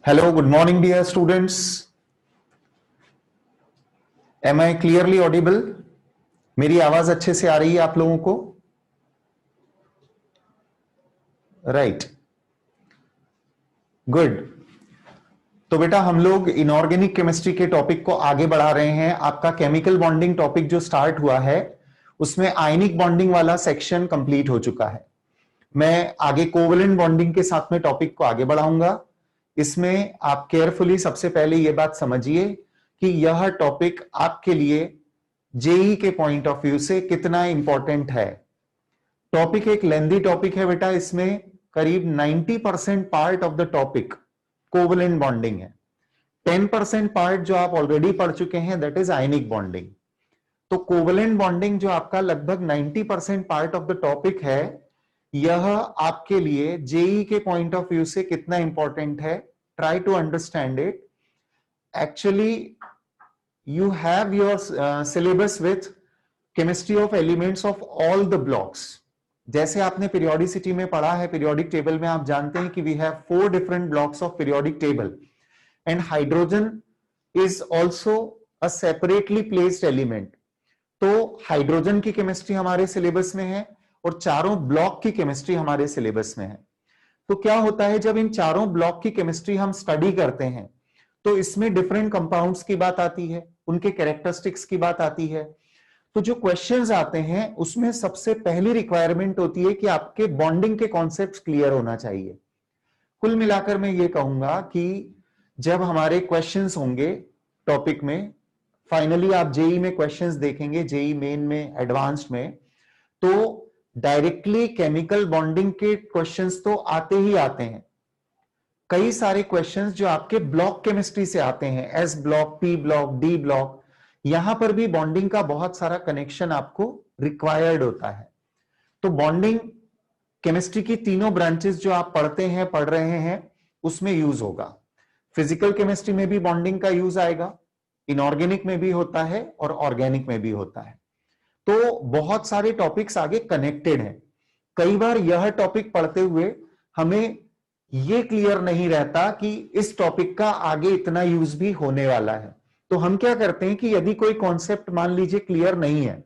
Hello, good morning, dear students. Am I clearly audible? मेरी आवाज अच्छे से आ रही है आप लोगों को? Right, good. तो बेटा हम लोग इनऑर्गेनिक केमिस्ट्री के टॉपिक को आगे बढ़ा रहे हैं। आपका केमिकल बॉन्डिंग टॉपिक जो स्टार्ट हुआ है उसमें आयनिक बॉन्डिंग वाला सेक्शन कंप्लीट हो चुका है। मैं आगे कोवलेंट बॉन्डिंग के साथ में टॉपिक को आगे बढ़ाऊंगा। इसमें आप केयरफुली सबसे पहले यह बात समझिए कि यह टॉपिक आपके लिए जेई के पॉइंट ऑफ व्यू से कितना इंपॉर्टेंट है। टॉपिक एक लेंदी टॉपिक है बेटा, इसमें करीब 90% part of the topic covalent bonding है। 10% पार्ट जो आप ऑलरेडी पढ़ चुके हैं दैट इज आयनिक बॉन्डिंग। तो कोवलेंट बॉन्डिंग जो आपका लगभग 90% पार्ट ऑफ द टॉपिक है, यह आपके लिए जेई के पॉइंट ऑफ व्यू से कितना इंपॉर्टेंट है, try to understand it. Actually you have your syllabus with chemistry of elements of all the blocks। जैसे आपने periodicity में पढ़ा है, periodic table में आप जानते हैं कि we have 4 different blocks of periodic table and hydrogen is also a separately placed element। तो हाइड्रोजन की केमिस्ट्री हमारे सिलेबस में है और चारों ब्लॉक की केमिस्ट्री हमारे सिलेबस में है। तो क्या होता है जब इन चारों ब्लॉक की केमिस्ट्री हम स्टडी करते हैं तो इसमें डिफरेंट कंपाउंड्स की बात आती है, उनके कैरेक्टरिस्टिक्स की बात आती है। तो जो क्वेश्चंस आते हैं उसमें सबसे पहली रिक्वायरमेंट होती है कि आपके बॉन्डिंग के कॉन्सेप्ट्स क्लियर होना चाहिए। कुल मिलाकर मैं ये कहूंगा कि जब हमारे क्वेश्चंस होंगे टॉपिक में, फाइनली आप जेई में क्वेश्चंस देखेंगे, जेई मेन में, एडवांस्ड में, तो डायरेक्टली केमिकल बॉन्डिंग के क्वेश्चंस तो आते ही आते हैं। कई सारे क्वेश्चंस जो आपके ब्लॉक केमिस्ट्री से आते हैं, S block, P block, D block, यहां पर भी बॉन्डिंग का बहुत सारा कनेक्शन आपको रिक्वायर्ड होता है। तो बॉन्डिंग केमिस्ट्री की तीनों ब्रांचेस जो आप पढ़ते हैं, पढ़ रहे हैं, उसमें यूज होगा। फिजिकल केमिस्ट्री में भी बॉन्डिंग का यूज आएगा, इनऑर्गेनिक में भी होता है और ऑर्गेनिक में भी होता है। तो बहुत सारे टॉपिक्स आगे कनेक्टेड हैं। कई बार यह टॉपिक पढ़ते हुए हमें ये क्लियर नहीं रहता कि इस टॉपिक का आगे इतना यूज भी होने वाला है। तो हम क्या करते हैं कि यदि कोई कॉन्सेप्ट मान लीजिए क्लियर नहीं है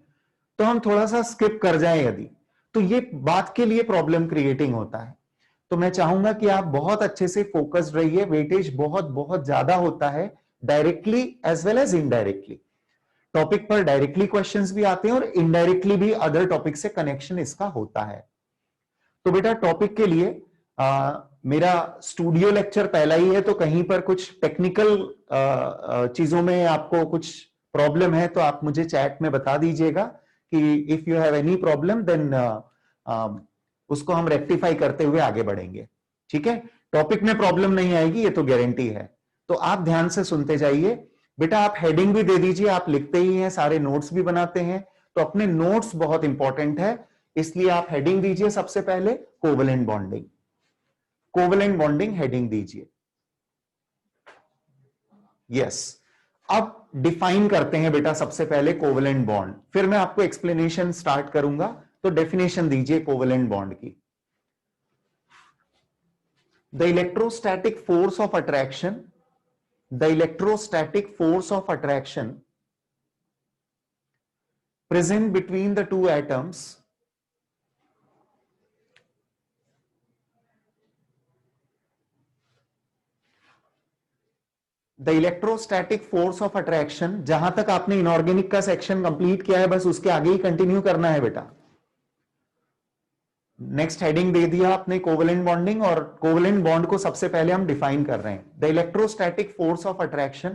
तो हम थोड़ा सा स्किप कर जाएं यदि, तो ये बात के लिए प्रॉब्लम क्रिएटिंग होता है। तो मैं चाहूंगा कि आप बहुत अच्छे से फोकस्ड रहिए। वेटेज बहुत बहुत ज्यादा होता है directly as well as indirectly. Topic पर डायरेक्टली क्वेश्चंस भी आते हैं और इनडायरेक्टली भी अदर टॉपिक से कनेक्शन इसका होता है। तो बेटा टॉपिक के लिए मेरा स्टूडियो लेक्चर पहला ही है, तो कहीं पर कुछ टेक्निकल चीजों में आपको कुछ प्रॉब्लम है तो आप मुझे चैट में बता दीजिएगा कि if you have any problem then उसको हम रेक्टिफाई करते हुए आगे बढ़ेंगे। ठीक है, टॉपिक में प्रॉब्लम नहीं आएगी, ये तो गारंटी है। तो आप ध्यान से सुनते जाइए। बेटा आप हेडिंग भी दे दीजिए, आप लिखते ही हैं, सारे नोट्स भी बनाते हैं, तो अपने नोट्स बहुत इंपॉर्टेंट है, इसलिए आप हेडिंग दीजिए सबसे पहले covalent bonding. Covalent bonding heading दीजिए। यस, अब डिफाइन करते हैं बेटा सबसे पहले कोवलेंट बॉन्ड, फिर मैं आपको एक्सप्लेनेशन स्टार्ट करूंगा। तो डेफिनेशन दीजिए कोवलेंट बॉन्ड की। The electrostatic force of attraction, the electrostatic force of attraction present between the two atoms the electrostatic force of attraction. जहां तक आपने इनऑर्गेनिक का सेक्शन कंप्लीट किया है बस उसके आगे ही कंटिन्यू करना है बेटा। नेक्स्ट हेडिंग दे दिया आपने कोवलेंट बॉन्डिंग, और कोवलेंट बॉन्ड को सबसे पहले हम डिफाइन कर रहे हैं। The electrostatic force of attraction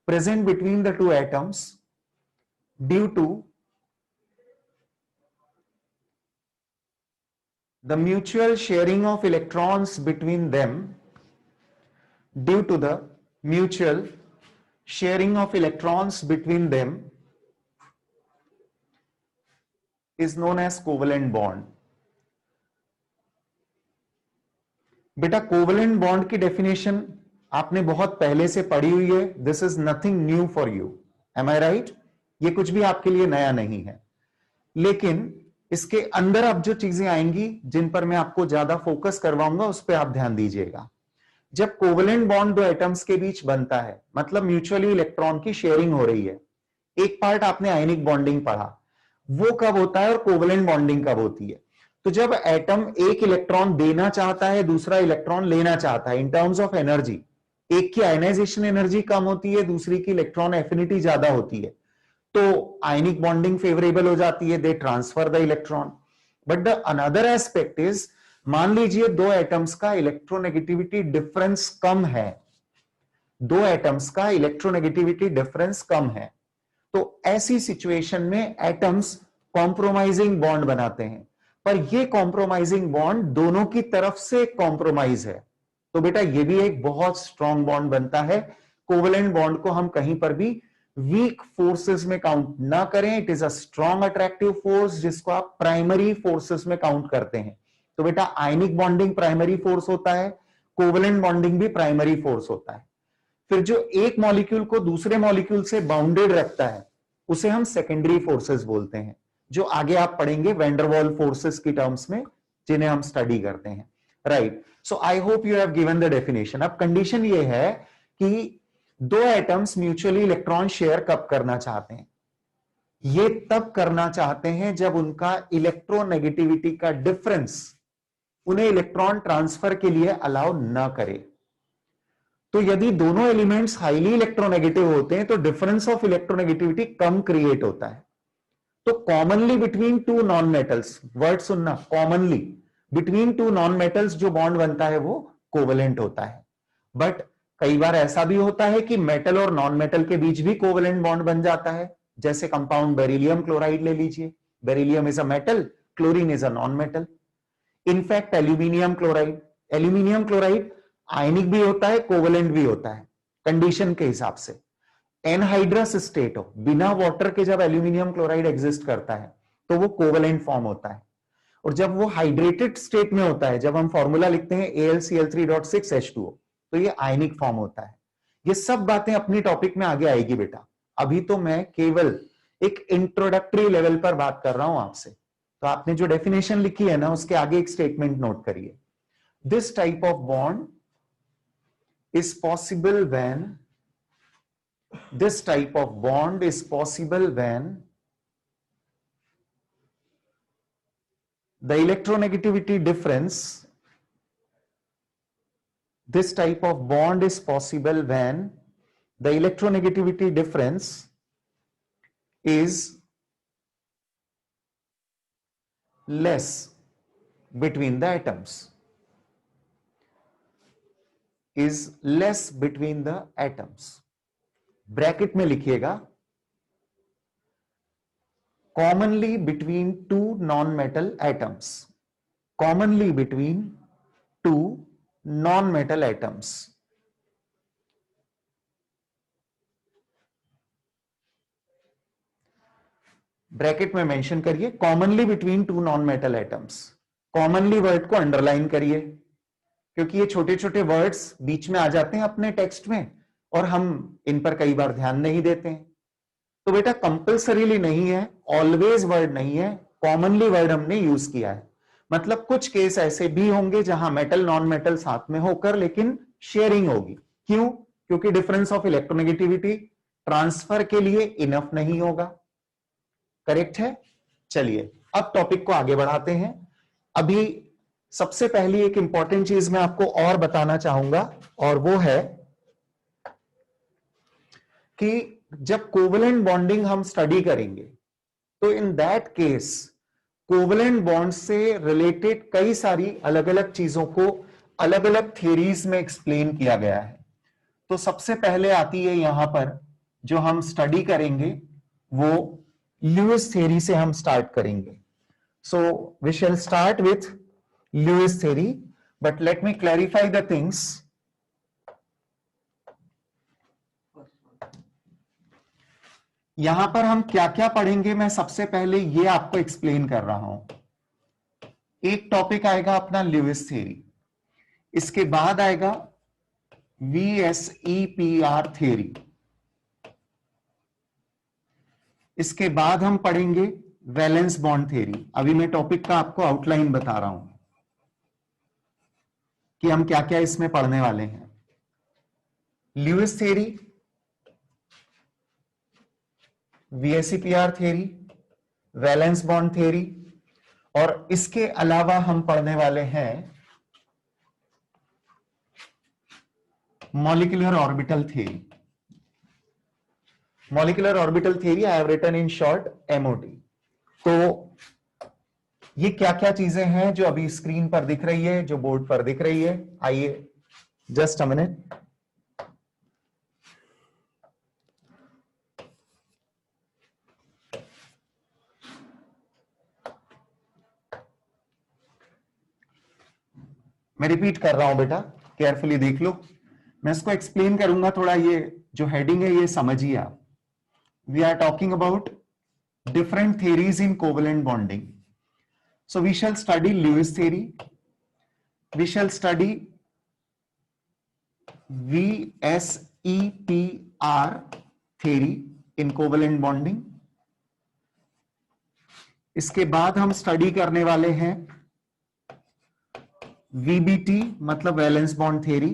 present between the two atoms due to the mutual sharing of electrons between them, due to the mutual sharing of electrons between them is known as covalent bond। बेटा covalent bond की definition आपने बहुत पहले से पढ़ी हुई है। This is nothing new for you, am I right? ये कुछ भी आपके लिए नया नहीं है, लेकिन इसके अंदर अब जो चीजें आएंगी जिन पर मैं आपको ज्यादा फोकस करवाऊंगा उस पर आप ध्यान दीजिएगा। जब कोवेलेंट बॉन्ड दो एटम्स के बीच बनता है, मतलब म्यूचुअली इलेक्ट्रॉन की शेयरिंग हो रही है। एक पार्ट आपने आयनिक बॉन्डिंग पढ़ा, वो कब होता है और कोवेलेंट बॉन्डिंग कब होती है। तो जब एटम एक इलेक्ट्रॉन देना चाहता है, दूसरा इलेक्ट्रॉन लेना चाहता है, इन टर्म्स ऑफ एनर्जी, एक की आयनाइजेशन एनर्जी कम होती है, दूसरी की इलेक्ट्रॉन एफिनिटी ज्यादा होती है, तो आयनिक बॉन्डिंग फेवरेबल हो जाती है, they transfer the electron. But the another aspect is, मान लीजिए दो एटम्स का इलेक्ट्रोनेगेटिविटी डिफरेंस कम है, दो एटम्स का इलेक्ट्रोनेगेटिविटी डिफरेंस कम है, तो ऐसी सिचुएशन में एटम्स कॉम्प्रोमाइजिंग बॉन्ड बनाते हैं, पर ये कॉम्प्रोमाइजिंग बॉन्ड दोनों की तरफ से कॉम्प्रोमाइज है, तो बेटा ये भी एक बहुत स्ट्रॉन्ग बॉन्ड बनता है। कोवेलेंट बॉन्ड को हम कहीं पर भी वीक फोर्सेस में काउंट ना करें, it is a strong attractive force जिसको आप प्राइमरी फोर्सेस में काउंट करते हैं। तो बेटा आयनिक बॉन्डिंग प्राइमरी फोर्स होता है, कोवेलेंट बॉन्डिंग भी प्राइमरी फोर्स होता है। फिर जो एक मॉलिक्यूल को दूसरे मॉलिक्यूल से बाउंडेड रखता है उसे हम सेकेंडरी फोर्सेस बोलते हैं, जो आगे आप पढ़ेंगे वैंडरवॉल फोर्सेस की टर्म्स में, जिन्हें हम स्टडी करते हैं। Right, so I hope you have given the definition. अब कंडीशन ये है कि दो एटम्स म्यूचुअली इलेक्ट्रॉन शेयर कब करना चाहते हैं, ये तब करना चाहते हैं जब उनका इलेक्ट्रोनेगेटिविटी का डिफरेंस उन्हें इलेक्ट्रॉन ट्रांसफर के लिए अलाउ ना करे। तो यदि दोनों एलिमेंट्स हाईली इलेक्ट्रोनेगेटिव होते हैं तो डिफरेंस ऑफ इलेक्ट्रोनेगेटिविटी कम क्रिएट होता है। तो commonly between two non metals, word सुनना, commonly between two non metals जो बॉन्ड बनता है वो कोवेलेंट होता है। बट कई बार ऐसा भी होता है कि मेटल और नॉन मेटल के बीच भी कोवेलेंट बॉन्ड बन जाता है, जैसे कंपाउंड बेरिलियम क्लोराइड ले लीजिए, beryllium is a metal, chlorine is a non metal. In fact aluminium chloride ionic भी होता है, कोवेलेंट भी होता है, कंडीशन के हिसाब से। एनहाइड्रस स्टेट हो, बिना वाटर के जब एल्यूमिनियम क्लोराइड एग्जिस्ट करता है तो वो कोवेलेंट फॉर्म होता है, और जब वो हाइड्रेटेड स्टेट में होता है, जब हम फॉर्मूला लिखते हैं AlCl3.6H2O, तो ये आयनिक फॉर्म होता है। ये सब बातें अपनी टॉपिक में आगे आएगी बेटा, अभी तो मैं केवल एक इंट्रोडक्टरी लेवल पर बात कर रहा हूं आपसे। तो आपने जो डेफिनेशन लिखी है ना, उसके आगे एक स्टेटमेंट नोट करिए, this type of bond is possible when the electronegativity difference, this type of bond is possible when the electronegativity difference is less between the atoms, bracket में लिखिएगा, commonly between two non metal atoms, commonly between two non metal atoms. Bracket में mention करिए commonly between two non metal atoms. Commonly word को underline करिए, क्योंकि ये छोटे छोटे वर्ड्स बीच में आ जाते हैं अपने टेक्स्ट में और हम इन पर कई बार ध्यान नहीं देते हैं। तो बेटा कंपल्सरीली नहीं है, ऑलवेज वर्ड नहीं है, कॉमनली वर्ड हमने यूज किया है। मतलब कुछ केस ऐसे भी होंगे जहां मेटल नॉन मेटल साथ में होकर लेकिन शेयरिंग होगी। क्यों? क्योंकि डिफरेंस ऑफ इलेक्ट्रोनेगेटिविटी ट्रांसफर के लिए इनफ नहीं होगा। करेक्ट है? चलिए अब टॉपिक को आगे बढ़ाते हैं। अभी सबसे पहली एक इंपॉर्टेंट चीज मैं आपको और बताना चाहूंगा, और वो है कि जब कोवेलेंट बॉन्डिंग हम स्टडी करेंगे तो in that case covalent bond से रिलेटेड कई सारी अलग अलग चीजों को अलग अलग थियरीज में एक्सप्लेन किया गया है। तो सबसे पहले आती है यहां पर जो हम स्टडी करेंगे, वो ल्यूइस थ्योरी से हम स्टार्ट करेंगे। So we shall start with Lewis theory, but let me clarify the things. यहां पर हम क्या क्या पढ़ेंगे, मैं सबसे पहले ये आपको एक्सप्लेन कर रहा हूं। एक टॉपिक आएगा अपना ल्यूइस थ्योरी, इसके बाद आएगा VSEPR थ्योरी, इसके बाद हम पढ़ेंगे वैलेंस बॉन्ड थ्योरी। अभी मैं टॉपिक का आपको आउटलाइन बता रहा हूं कि हम क्या क्या इसमें पढ़ने वाले हैं। Lewis theory, VSEPR theory, valence bond theory, और इसके अलावा हम पढ़ने वाले हैं molecular orbital theory. Molecular orbital theory I have written in short MOT. तो ये क्या क्या चीजें हैं जो अभी स्क्रीन पर दिख रही है, जो बोर्ड पर दिख रही है. आइए जस्ट अ मिनट. मैं रिपीट कर रहा हूं बेटा, केयरफुली देख लो. मैं इसको एक्सप्लेन करूंगा थोड़ा. ये जो हेडिंग है ये समझिए आप. We are talking about different theories in covalent bonding. So we shall study Lewis theory, we shall study VSEPR theory in covalent bonding. इसके बाद हम स्टडी करने वाले हैं VBT मतलब वैलेंस बॉन्ड थ्योरी.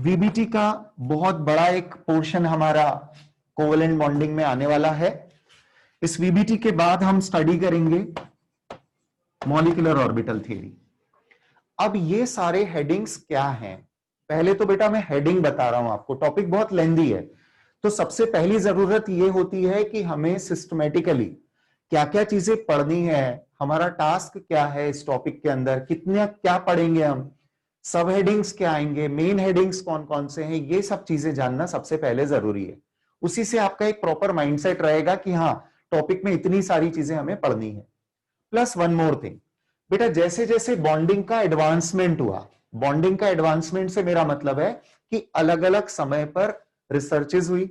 VBT का बहुत बड़ा एक पोर्शन हमारा कोवेलेंट बॉन्डिंग में आने वाला है. इस VBT के बाद हम स्टडी करेंगे मॉलिक्यूलर ऑर्बिटल थ्योरी. अब ये सारे हेडिंग्स क्या हैं? पहले तो बेटा मैं हेडिंग बता रहा हूं आपको, टॉपिक बहुत लेंदी है. तो सबसे पहली जरूरत ये होती है कि हमें सिस्टमेटिकली क्या क्या चीजें पढ़नी है, हमारा टास्क क्या है इस टॉपिक के अंदर, कितने क्या पढ़ेंगे हम, सब हेडिंग्स क्या आएंगे, मेन हेडिंग्स कौन कौन से हैं, ये सब चीजें जानना सबसे पहले जरूरी है. उसी से आपका एक प्रॉपर माइंडसेट रहेगा कि हाँ टॉपिक में इतनी सारी चीजें हमें पढ़नी है. प्लस वन मोर थिंग बेटा, जैसे जैसे बॉन्डिंग का एडवांसमेंट हुआ, बॉन्डिंग का एडवांसमेंट से मेरा मतलब है कि अलग अलग समय पर रिसर्चेज हुई,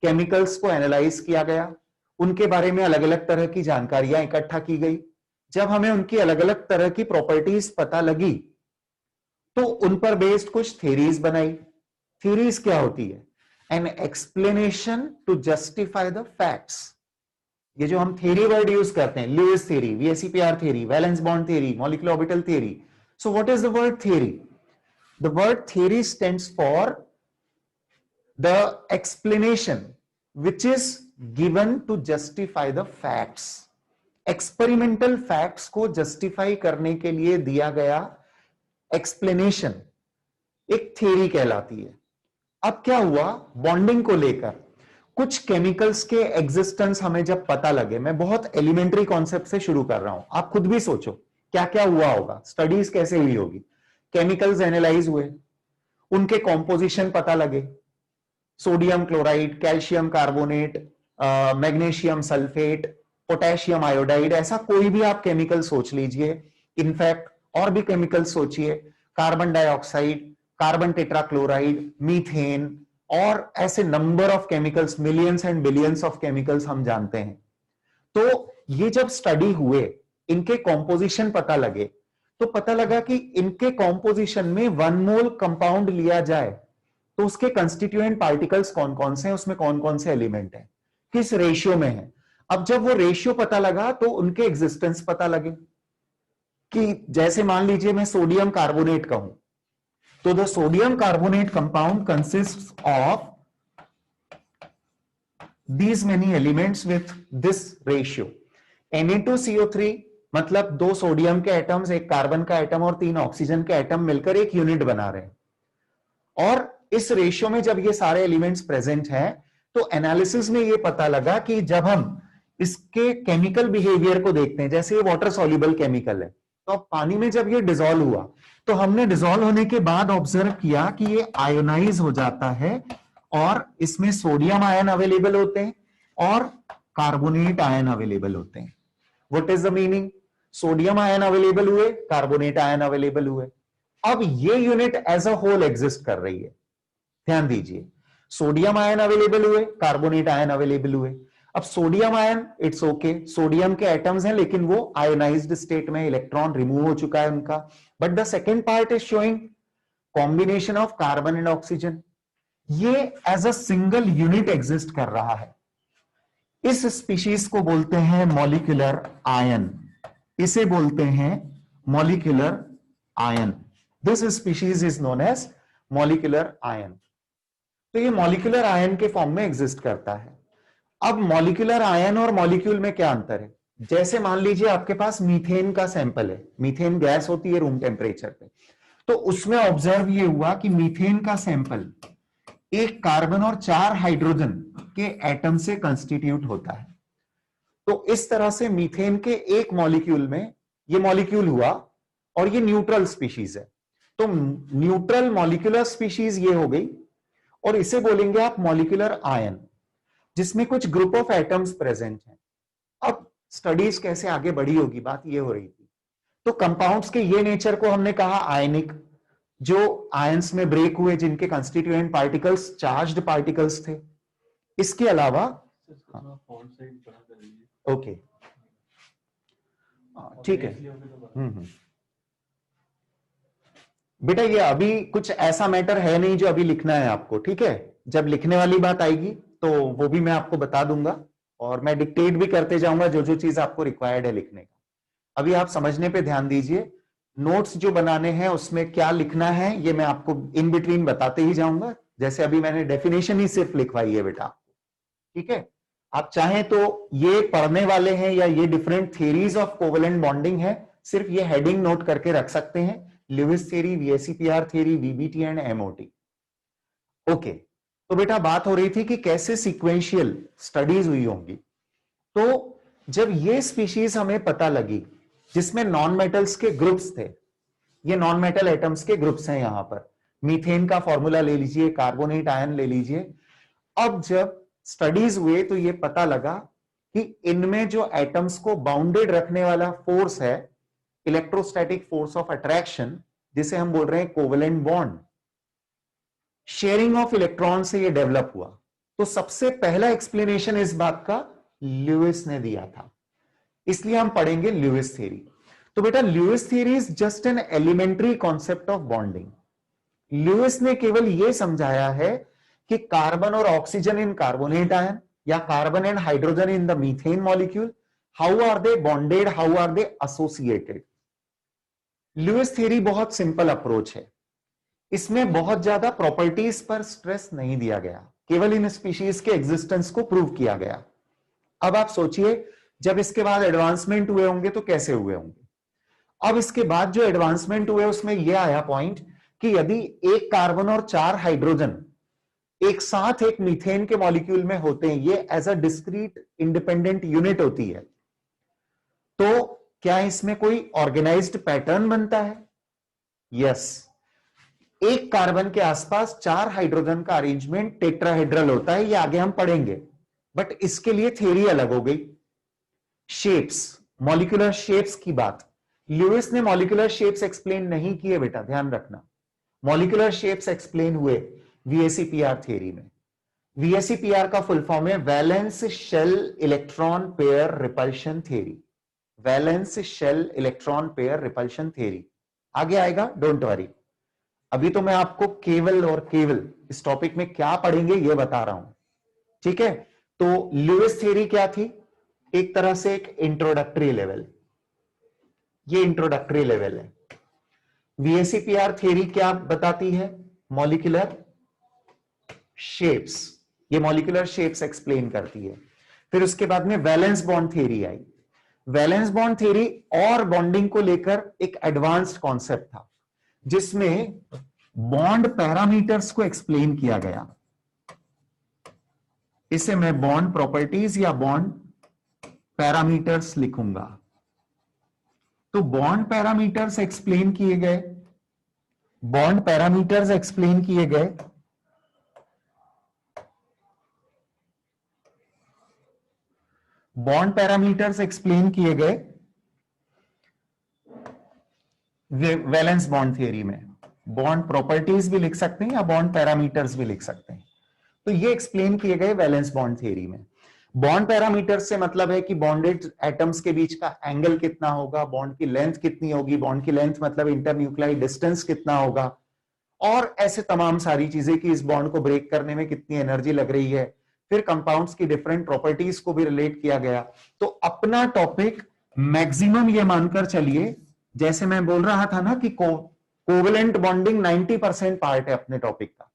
केमिकल्स को एनालाइज किया गया, उनके बारे में अलग अलग तरह की जानकारियां इकट्ठा की गई. जब हमें उनकी अलग अलग तरह की प्रॉपर्टीज पता लगी तो उन पर बेस्ड कुछ थ्योरीज बनाई. थ्योरीज क्या होती है? An explanation to justify the facts. ये जो हम थ्योरी वर्ड यूज करते हैं, Lewis theory, VSEPR theory, valence bond theory, molecular orbital theory. So what is the word theory? The word theory stands for the explanation which is given to justify the facts. Experimental facts को justify करने के लिए दिया गया explanation एक theory कहलाती है. अब क्या हुआ, बॉन्डिंग को लेकर कुछ केमिकल्स के एग्जिस्टेंस हमें जब पता लगे, मैं बहुत एलिमेंट्री कॉन्सेप्ट से शुरू कर रहा हूं, आप खुद भी सोचो क्या क्या हुआ होगा, स्टडीज कैसे हुई होगी. केमिकल्स एनालाइज हुए, उनके कॉम्पोजिशन पता लगे, sodium chloride, calcium carbonate, magnesium sulphate, potassium iodide, ऐसा कोई भी आप केमिकल सोच लीजिए. इनफैक्ट और भी केमिकल सोचिए, carbon dioxide, carbon tetrachloride, methane, और ऐसे number of chemicals, millions and billions of chemicals हम जानते हैं. तो ये जब स्टडी हुए, इनके कॉम्पोजिशन पता लगे, तो पता लगा कि इनके कॉम्पोजिशन में 1 मोल कंपाउंड लिया जाए तो उसके कंस्टिट्यूएंट पार्टिकल्स कौन कौन से हैं, उसमें कौन कौन से एलिमेंट हैं, किस रेशियो में है. अब जब वो रेशियो पता लगा तो उनके एग्जिस्टेंस पता लगे कि जैसे मान लीजिए मैं सोडियम कार्बोनेट कहूं, तो the sodium carbonate compound consists of these many elements with this ratio. Na2CO3 मतलब 2 सोडियम के एटम्स, 1 कार्बन का एटम और 3 ऑक्सीजन के एटम मिलकर एक यूनिट बना रहे हैं. और इस रेशियो में जब ये सारे एलिमेंट्स प्रेजेंट हैं तो एनालिसिस में ये पता लगा कि जब हम इसके केमिकल बिहेवियर को देखते हैं, जैसे ये वाटर सॉल्युबल केमिकल है, तो अब पानी में जब ये डिसॉल्व हुआ तो हमने डिसॉल्व होने के बाद ऑब्जर्व किया कि ये आयोनाइज हो जाता है और इसमें सोडियम आयन अवेलेबल होते हैं और कार्बोनेट आयन अवेलेबल होते हैं. What is the meaning? Sodium ion available हुए, कार्बोनेट आयन अवेलेबल हुए. अब ये unit as a whole exist कर रही है. ध्यान दीजिए, सोडियम आयन अवेलेबल हुए, कार्बोनेट आयन अवेलेबल हुए. अब sodium ion, it's okay, sodium के एटम्स हैं लेकिन वो आयोनाइज्ड स्टेट में, इलेक्ट्रॉन रिमूव हो चुका है उनका. But the second part is showing combination of carbon and oxygen. ये as a single unit exist कर रहा है. इस स्पीशीज को बोलते हैं मॉलिक्यूलर आयन. इसे बोलते हैं molecular ion. This species is known as molecular ion. तो ये मॉलिक्यूलर आयन के फॉर्म में एग्जिस्ट करता है। अब मॉलिक्यूलर आयन और मॉलिक्यूल में क्या अंतर है? जैसे मान लीजिए आपके पास मीथेन का सैंपल है, मीथेन गैस होती है रूम टेम्परेचर पे, तो उसमें ऑब्जर्व ये हुआ कि मीथेन का सैंपल एक कार्बन और 4 हाइड्रोजन के एटम से कंस्टिट्यूट होता है। तो इस तरह से मीथेन के एक मॉलिक्यूल में ये मॉलिक्यूल हुआ और ये न्यूट्रल स्पीशीज है। तो न्यूट्रल मॉलिक्यूलर स्पीशीज ये हो गई, और इसे बोलेंगे आप मॉलिक्यूलर आयन, जिसमें कुछ ग्रुप ऑफ एटम्स प्रेजेंट हैं। अब स्टडीज कैसे आगे बढ़ी होगी, बात ये हो रही थी। तो कंपाउंड्स के ये नेचर को हमने कहा आयनिक, जो आयंस में ब्रेक हुए, जिनके कंस्टिट्यूएंट पार्टिकल्स चार्ज्ड पार्टिकल्स थे। इसके अलावा ओके ठीक है। बेटा ये अभी कुछ ऐसा मैटर है नहीं जो अभी लिखना है आपको, ठीक है? जब लिखने वाली बात आएगी तो वो भी मैं आपको बता दूंगा, और मैं डिक्टेट भी करते जाऊंगा जो जो चीज आपको रिक्वायर्ड है लिखने का। अभी आप समझने पे ध्यान दीजिए। नोट्स जो बनाने हैं उसमें क्या लिखना है ये मैं आपको इन बिटवीन बताते ही जाऊंगा। जैसे अभी मैंने डेफिनेशन ही सिर्फ लिखवाई है बेटा आपको, ठीक है? आप चाहें तो ये पढ़ने वाले हैं या ये different theories of covalent bonding है, सिर्फ ये हेडिंग नोट करके रख सकते हैं, Lewis theory, VSEPR theory, VBT and MOT. Okay, तो बेटा बात हो रही थी कि कैसे सीक्वेंशियल स्टडीज हुई होंगी। तो जब ये स्पीशीज हमें पता लगी जिसमें नॉन मेटल्स के ग्रुप्स थे, ये नॉन मेटल एटम्स के ग्रुप्स हैं, यहां पर मीथेन का फॉर्मूला ले लीजिए, कार्बोनेट आयन ले लीजिए। अब जब स्टडीज हुए तो ये पता लगा कि इनमें जो एटम्स को बाउंडेड रखने वाला फोर्स है, इलेक्ट्रोस्टैटिक फोर्स ऑफ अट्रैक्शन, जिसे हम बोल रहे हैं covalent bond, sharing of electron से ये डेवलप हुआ। तो सबसे पहला एक्सप्लेनेशन इस बात का ल्यूइस ने दिया था, इसलिए हम पढ़ेंगे ल्यूइस थ्योरी। तो बेटा Lewis theory is just an elementary concept of bonding. Lewis ने केवल यह समझाया है कि कार्बन और ऑक्सीजन इन कार्बोनेट आयन या carbon and hydrogen in the methane molecule, how are they bonded, how are they associated. Lewis theory बहुत simple approach है, इसमें बहुत ज्यादा प्रॉपर्टीज पर स्ट्रेस नहीं दिया गया, केवल इन स्पीशीज के एग्जिस्टेंस को प्रूव किया गया। अब आप सोचिए जब इसके बाद एडवांसमेंट हुए होंगे तो कैसे हुए होंगे। अब इसके बाद जो एडवांसमेंट हुए उसमें यह आया पॉइंट कि यदि एक कार्बन और 4 हाइड्रोजन एक साथ एक मीथेन के मॉलिक्यूल में होते हैं, ये as a discrete independent unit होती है, तो क्या इसमें कोई ऑर्गेनाइज्ड पैटर्न बनता है? यस। एक कार्बन के आसपास 4 हाइड्रोजन का अरेंजमेंट टेट्राहेड्रल होता है, ये आगे हम पढ़ेंगे, बट इसके लिए थ्योरी अलग हो गई। शेप्स, मॉलिक्यूलर शेप्स की बात, ल्यूइस ने मॉलिक्यूलर शेप्स एक्सप्लेन नहीं किए बेटा, ध्यान रखना। मॉलिक्यूलर शेप्स एक्सप्लेन हुए वीएसीपीआर थ्योरी में। वीएसीपीआर का फुल फॉर्म है valence shell electron pair repulsion theory. Valence shell electron pair repulsion theory आगे आएगा, डोंट वरी। अभी तो मैं आपको केवल और केवल इस टॉपिक में क्या पढ़ेंगे ये बता रहा हूं, ठीक है? तो ल्यूइस थ्योरी क्या थी? एक तरह से एक इंट्रोडक्टरी लेवल, ये इंट्रोडक्टरी लेवल है। वीएसीपीआर थ्योरी क्या बताती है? मॉलिक्यूलर शेप्स, ये मॉलिक्यूलर शेप्स एक्सप्लेन करती है। फिर उसके बाद में वैलेंस बॉन्ड थ्योरी आई। वैलेंस बॉन्ड थ्योरी और बॉन्डिंग को लेकर एक एडवांस्ड कॉन्सेप्ट था, जिसमें बॉन्ड पैरामीटर्स को एक्सप्लेन किया गया। इसे मैं बॉन्ड प्रॉपर्टीज या बॉन्ड पैरामीटर्स लिखूंगा। तो बॉन्ड पैरामीटर्स एक्सप्लेन किए गए, बॉन्ड पैरामीटर्स एक्सप्लेन किए गए। बॉन्ड पैरामीटर्स एक्सप्लेन किए गए वैलेंस बॉन्ड थ्योरी में। बॉन्ड प्रॉपर्टीज भी लिख सकते हैं या बॉन्ड पैरामीटर्स भी लिख सकते हैं। तो ये एक्सप्लेन किए गए वैलेंस बॉन्ड थ्योरी में। बॉन्ड पैरामीटर्स से मतलब है कि बॉन्डेड एटम्स के बीच का एंगल कितना होगा, बॉन्ड की लेंथ कितनी होगी, बॉन्ड की लेंथ मतलब इंटरन्यूक्लियर डिस्टेंस कितना होगा, और ऐसे तमाम सारी चीजें कि इस बॉन्ड को ब्रेक करने में कितनी एनर्जी लग रही है। फिर कंपाउंड्स की डिफरेंट प्रॉपर्टीज को भी रिलेट किया गया। तो अपना टॉपिक मैक्सिमम ये मानकर चलिए, जैसे मैं बोल रहा था ना कि कोवेलेंट बॉन्डिंग 90% पार्ट है अपने टॉपिक का,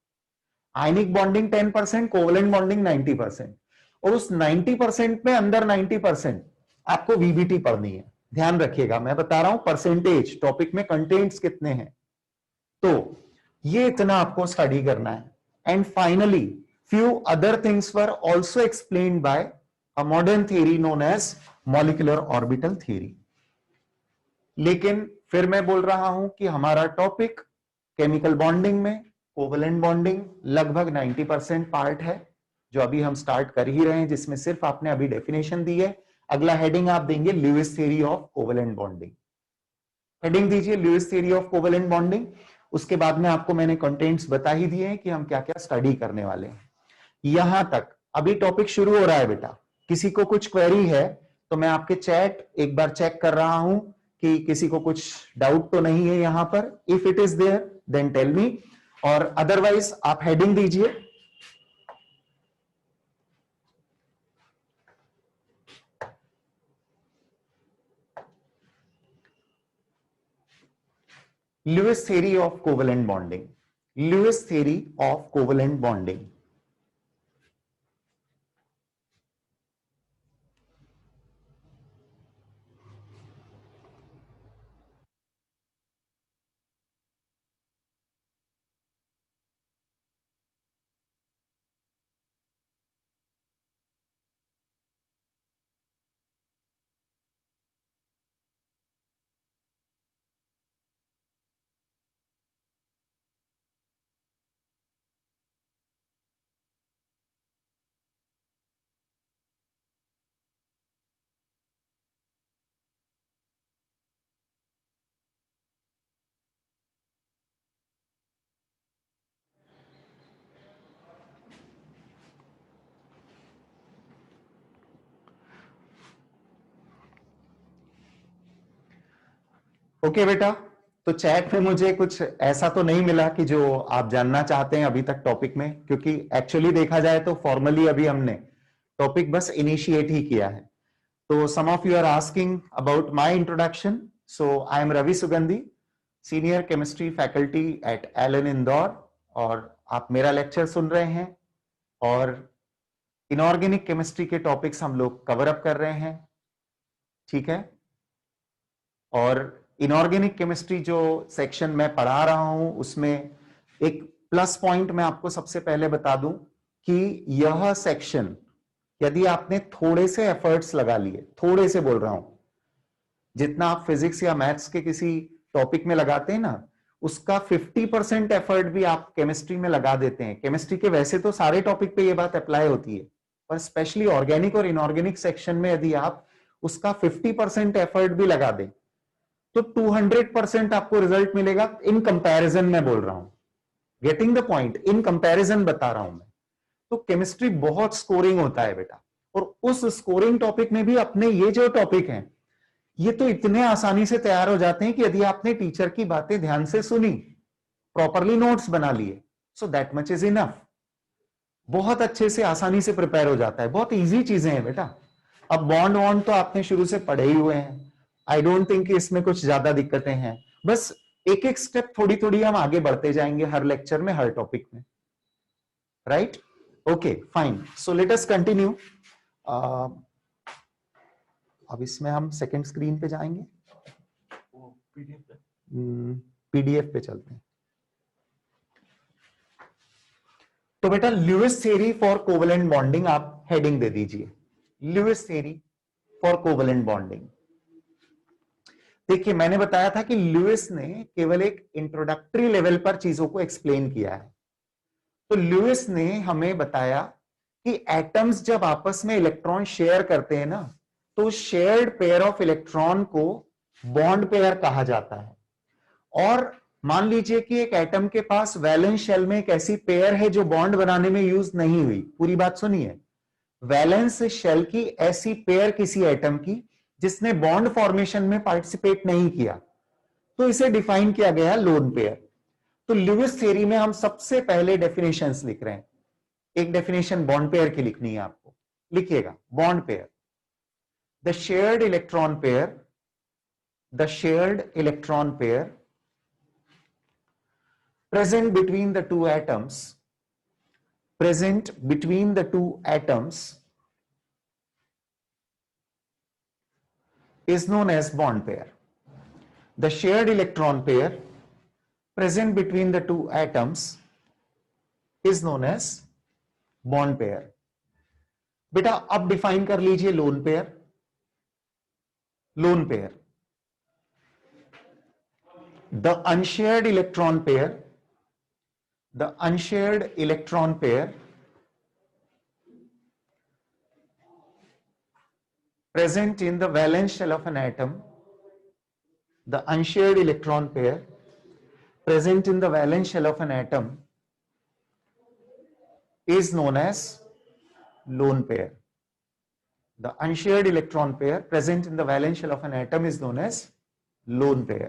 आयनिक बॉन्डिंग 10%, कोवेलेंट बॉन्डिंग 90%, और उस 90% में अंदर 90% आपको वीबीटी पढ़नी है। ध्यान रखिएगा, मैं बता रहा हूं परसेंटेज, टॉपिक में कंटेंट्स कितने हैं, तो ये इतना आपको स्टडी करना है। And finally few other things were also explained by a modern theory known as molecular orbital theory। लेकिन फिर मैं बोल रहा हूं कि हमारा टॉपिक केमिकल बॉन्डिंग में कोवेलेंट बॉन्डिंग लगभग 90% पार्ट है, जो अभी हम स्टार्ट कर ही रहे हैं, जिसमें सिर्फ आपने अभी डेफिनेशन दी है। अगला हेडिंग आप देंगे Lewis theory of covalent bonding, heading दीजिए Lewis theory of covalent bonding. उसके बाद में आपको मैंने कंटेंट्स बता ही दिए हैं कि हम क्या क्या स्टडी करने वाले हैं। यहां तक अभी टॉपिक शुरू हो रहा है बेटा, किसी को कुछ क्वेरी है तो मैं आपके चैट एक बार चेक कर रहा हूं कि किसी को कुछ डाउट तो नहीं है यहां पर। If it is there then tell me, और अदरवाइज आप हेडिंग दीजिए। Lewis theory of covalent bonding, Lewis theory of covalent bonding। Okay बेटा, तो चैट में मुझे कुछ ऐसा तो नहीं मिला कि जो आप जानना चाहते हैं अभी तक टॉपिक में, क्योंकि एक्चुअली देखा जाए तो फॉर्मली अभी हमने टॉपिक बस इनिशिएट ही किया है। तो some of you are asking about my introduction. So I am Ravi Sugandhi, senior chemistry faculty at Allen Indore, और आप मेरा लेक्चर सुन रहे हैं, और इनऑर्गेनिक केमिस्ट्री के टॉपिक्स हम लोग कवर अप कर रहे हैं, ठीक है। और इनऑर्गेनिक केमिस्ट्री जो सेक्शन मैं पढ़ा रहा हूं उसमें एक प्लस पॉइंट मैं आपको सबसे पहले बता दूं कि यह सेक्शन यदि आपने थोड़े से एफर्ट्स लगा लिए, थोड़े से बोल रहा हूं, जितना आप फिजिक्स या मैथ्स के किसी टॉपिक में लगाते हैं ना, उसका 50% एफर्ट भी आप केमिस्ट्री में लगा देते हैं। केमिस्ट्री के वैसे तो सारे टॉपिक पे ये बात अप्लाई होती है, पर स्पेशली ऑर्गेनिक और इनऑर्गेनिक सेक्शन में यदि आप उसका 50% एफर्ट भी लगा दें तो 200% आपको रिजल्ट मिलेगा। इन कंपैरिजन में बोल रहा हूं, getting the point, in comparison बता रहा हूं मैं। तो केमिस्ट्री बहुत स्कोरिंग होता है बेटा, और उस स्कोरिंग टॉपिक में भी अपने ये जो टॉपिक हैं ये तो इतने आसानी से तैयार हो जाते हैं कि यदि आपने टीचर की बातें ध्यान से सुनी, प्रॉपरली नोट्स बना लिए, so that much is enough. बहुत अच्छे से आसानी से प्रिपेयर हो जाता है, बहुत इजी चीजें हैं बेटा। अब बॉन्ड वॉन्ड तो आपने शुरू से पढ़े ही हुए हैं, आई डोंट थिंक कि इसमें कुछ ज्यादा दिक्कतें हैं। बस एक एक स्टेप थोड़ी थोड़ी हम आगे बढ़ते जाएंगे हर लेक्चर में, हर टॉपिक में, राइट? ओके फाइन, सो लेट अस कंटिन्यू। अब इसमें हम सेकंड स्क्रीन पे जाएंगे, पीडीएफ पे चलते हैं। तो बेटा Lewis theory for covalent bonding आप हेडिंग दे दीजिए, Lewis theory for covalent bonding. देखिए मैंने बताया था कि ल्यूइस ने केवल एक इंट्रोडक्टरी लेवल पर चीजों को एक्सप्लेन किया है। तो ल्यूइस ने हमें बताया कि एटम्स जब आपस में इलेक्ट्रॉन शेयर करते हैं ना, तो शेयर्ड पेयर ऑफ इलेक्ट्रॉन को बॉन्ड पेयर कहा जाता है। और मान लीजिए कि एक एटम के पास वैलेंस शेल में एक ऐसी पेयर है जो बॉन्ड बनाने में यूज नहीं हुई। पूरी बात सुनिए, वैलेंस शेल की ऐसी पेयर किसी एटम की जिसने बॉन्ड फॉर्मेशन में पार्टिसिपेट नहीं किया, तो इसे डिफाइन किया गया लोन पेयर। तो ल्यूइस थ्योरी में हम सबसे पहले डेफिनेशंस लिख रहे हैं। एक डेफिनेशन बॉन्ड पेयर की लिखनी है आपको, लिखिएगा bond pair, the shared electron pair, the shared electron pair present between the two atoms, present between the two atoms is known as bond pair. The shared electron pair present between the two atoms is known as bond pair. बेटा अब define कर लीजिए lone pair. Lone pair, the unshared electron pair, the unshared electron pair present in the valence shell of an atom, the unshared electron pair present in the valence shell of an atom is known as lone pair. The unshared electron pair present in the valence shell of an atom is known as lone pair.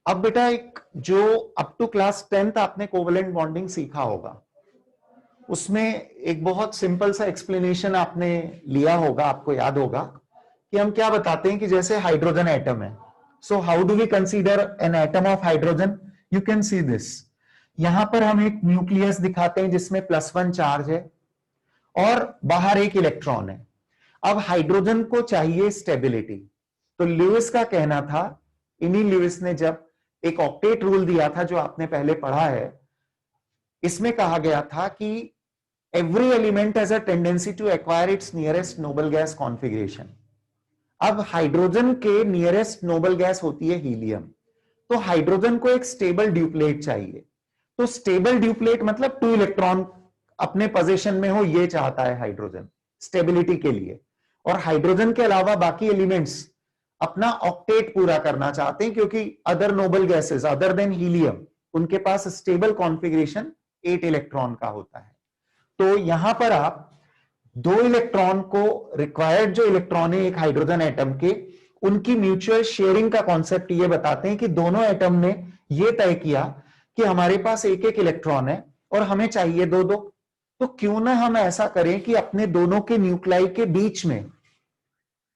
अब बेटा एक जो up to class 10th आपने covalent bonding सीखा होगा, उसमें एक बहुत सिंपल सा एक्सप्लेनेशन आपने लिया होगा, आपको याद होगा कि हम क्या बताते हैं कि जैसे हाइड्रोजन एटम है. So how do we consider an atom of hydrogen? You can see this. यहां पर हम एक न्यूक्लियस दिखाते हैं जिसमें +1 चार्ज है और बाहर एक इलेक्ट्रॉन है. अब हाइड्रोजन को चाहिए स्टेबिलिटी, तो ल्यूइस का कहना था, इन्हीं ल्यूइस ने जब एक ऑक्टेट रूल दिया था जो आपने पहले पढ़ा है, इसमें कहा गया था कि every element has a tendency to acquire its nearest noble gas configuration. अब हाइड्रोजन के नियरेस्ट नोबल गैस होती है हीलियम, तो हाइड्रोजन को एक स्टेबल ड्यूप्लेट चाहिए. तो स्टेबल ड्यूप्लेट मतलब 2 इलेक्ट्रॉन अपने पोजीशन में हो, ये चाहता है हाइड्रोजन स्टेबिलिटी के लिए. और हाइड्रोजन के अलावा बाकी एलिमेंट्स अपना ऑक्टेट पूरा करना चाहते हैं, क्योंकि other noble gases other than helium, उनके पास स्टेबल कॉन्फ़िगरेशन 8 इलेक्ट्रॉन का होता है. तो यहां पर आप 2 इलेक्ट्रॉन को रिक्वायर्ड जो इलेक्ट्रॉन है एक हाइड्रोजन एटम के, उनकी म्यूचुअल शेयरिंग का कॉन्सेप्ट ये बताते हैं कि दोनों एटम ने ये तय किया कि हमारे पास एक एक इलेक्ट्रॉन है और हमें चाहिए 2-2. तो क्यों ना हम ऐसा करें कि अपने दोनों के न्यूक्लाई के बीच में